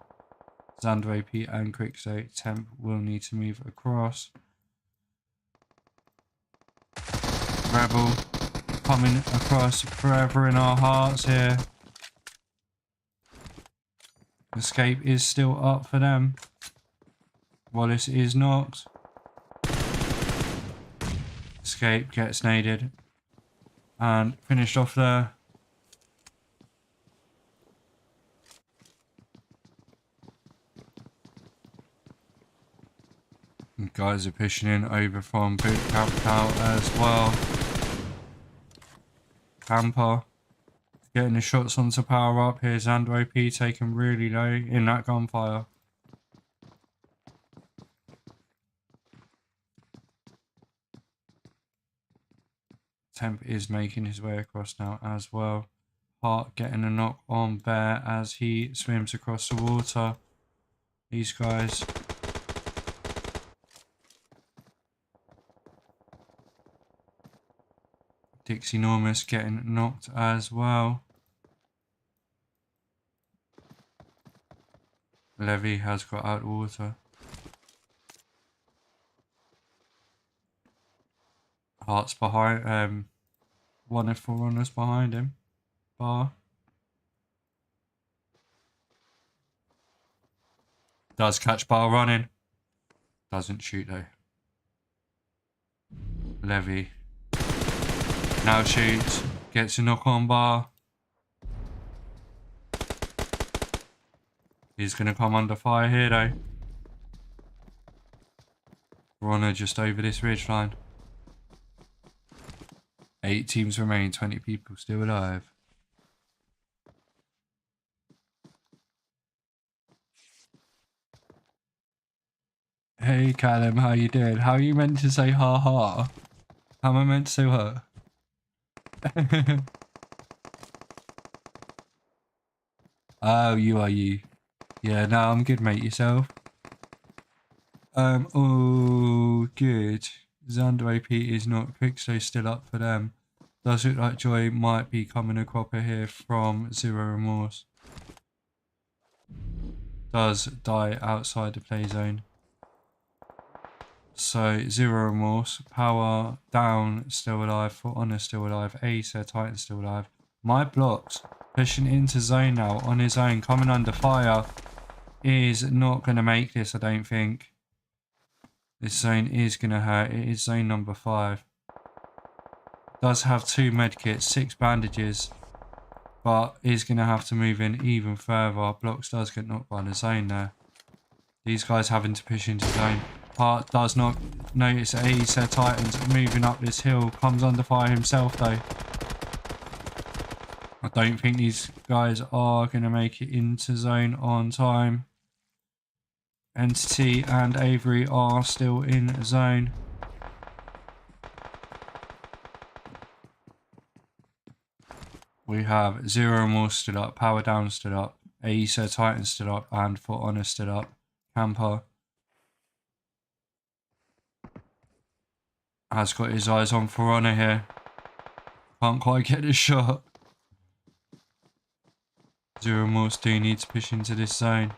Xander AP and Crickstow. Temp will need to move across. Rebel coming across forever in our hearts here. Escape is still up for them. Wallace is knocked. Escape gets naded and finished off there. And guys are pushing in over from Boot Capital as well. Camper getting the shots onto power up. Here's Xander OP taken really low in that gunfire. Temp is making his way across now as well. Hart getting a knock on Bear as he swims across the water. These guys. Dixie Enormous getting knocked as well. Levy has got out of water. Hart's behind, one of Forerunners behind him. Bar. Does catch Bar running. Doesn't shoot though. Levy. Now shoots. Gets a knock on Bar. He's going to come under fire here though. Runner just over this ridge line. 8 teams remain, 20 people still alive. Hey Callum, how you doing? How are you meant to say ha ha? How am I meant to say ha? Oh, you are you. Yeah, no, I'm good, mate. Yourself? Oh, good. Xander AP is not quick, so still up for them. Does look like Joy might be coming a cropper here from Zero Remorse. Does die outside the play zone. So, Zero Remorse, Power Down still alive, For Honor still alive, Ace, Titan still alive. My blocks pushing into zone now on his own, coming under fire. Is not going to make this, I don't think. This zone is going to hurt. It is zone number 5. Does have 2 medkits, 6 bandages, but is going to have to move in even further. Blocks does get knocked by the zone there. These guys having to push into zone. Hart does not notice Ace, Titans moving up this hill. Comes under fire himself though. I don't think these guys are going to make it into zone on time. Entity and Avery are still in zone. We have Zero Remorse stood up, Power Down stood up, Ace, Titan stood up, and For Honor stood up. Camper has got his eyes on For Honor here. Can't quite get the shot. Zero Remorse do need to push into this zone.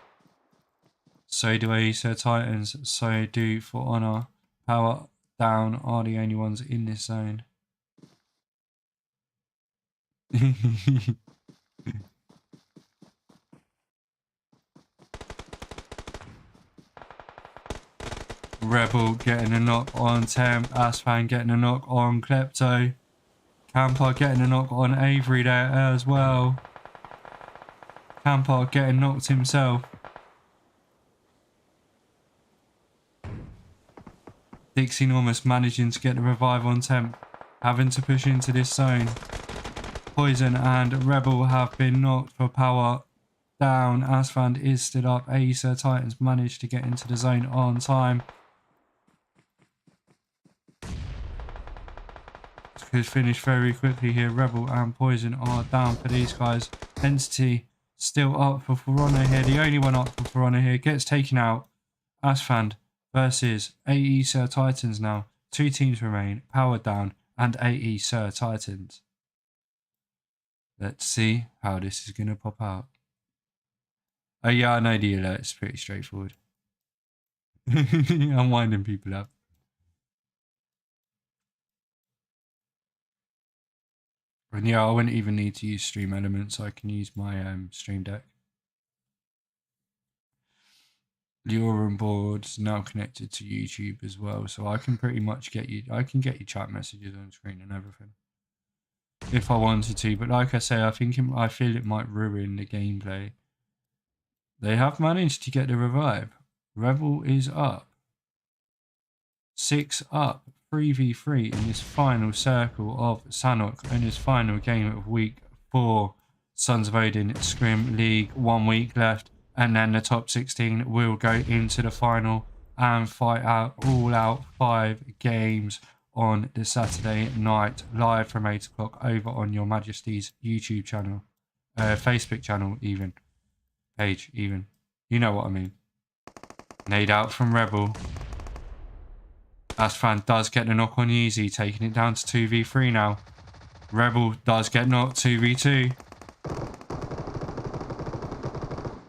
So do Acer Titans. So do For Honor. Power Down are the only ones in this zone. Rebel getting a knock on Temp. Asfan getting a knock on Klepto. Camper getting a knock on Avery there as well. Camper getting knocked himself. Dixie Enormous managing to get the revive on Temp. Having to push into this zone. Poison and Rebel have been knocked for power down. Asfand is stood up. Acer Titans managed to get into the zone on time. Could finish very quickly here. Rebel and Poison are down for these guys. Entity still up for Honor here. The only one up for Honor here gets taken out. Asfand versus AE Sir Titans now. 2 teams remain. Power Down and AE Sir Titans. Let's see how this is going to pop out. Oh yeah, I know the alert. It's pretty straightforward. I'm winding people up. And yeah, I wouldn't even need to use Stream Elements. I can use my Stream Deck. You're on board, now connected to YouTube as well, so I can pretty much get you. I can get you chat messages on screen and everything if I wanted to. But like I say, I feel it might ruin the gameplay. They have managed to get the revive. Rebel is up. 6 up. 3v3 in this final circle of SANHOK in his final game of week 4. Sons of Odin Scrim League. 1 week left, and then the top 16 will go into the final and fight out all out 5 games on the Saturday night, live from 8 o'clock over on Your Majesty's YouTube channel, Facebook channel even, page even. You know what I mean. Nade out from Rebel. Asfan does get the knock on Yeezy, taking it down to 2v3 now. Rebel does get knocked 2v2.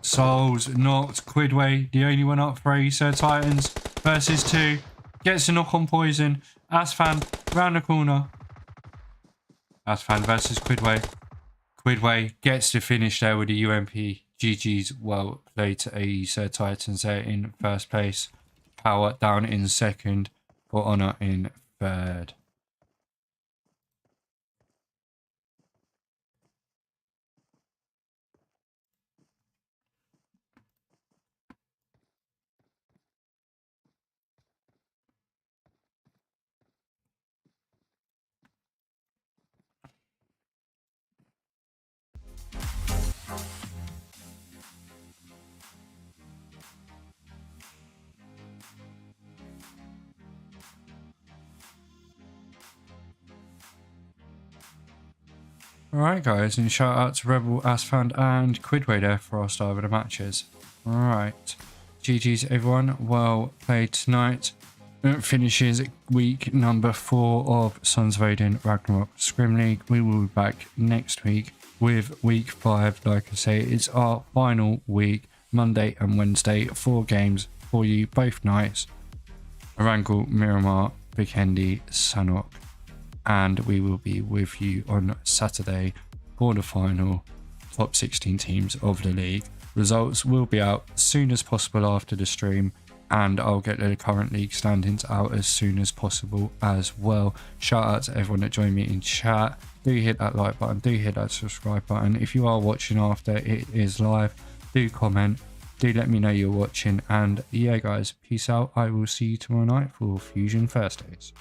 Souls knocked. Quidway, the only one up for Acer Titans versus 2. Gets a knock on Poison. Asfan round the corner. Asfan versus Quidway. Quidway gets the finish there with the UMP. GG's well played to Acer Titans there in first place. Power Down in second. For Honor in third. Alright guys, and shout out to Rebel, Asfand and Quidway there for our start of the matches. Alright, GG's everyone, well played tonight. It finishes week number 4 of Sons of Odin Ragnarok Scrim League. We will be back next week with week 5. Like I say, it's our final week, Monday and Wednesday, 4 games for you, both nights. ERANGLE, MIRAMAR, VIKENDI, SANHOK. And we will be with you on Saturday for the final top 16 teams of the league. Results will be out as soon as possible after the stream, and I'll get the current league standings out as soon as possible as well. Shout out to everyone that joined me in chat. Do hit that like button, do hit that subscribe button. If you are watching after it is live, do comment, do let me know you're watching. And yeah guys, peace out. I will see you tomorrow night for Fusion Thursdays.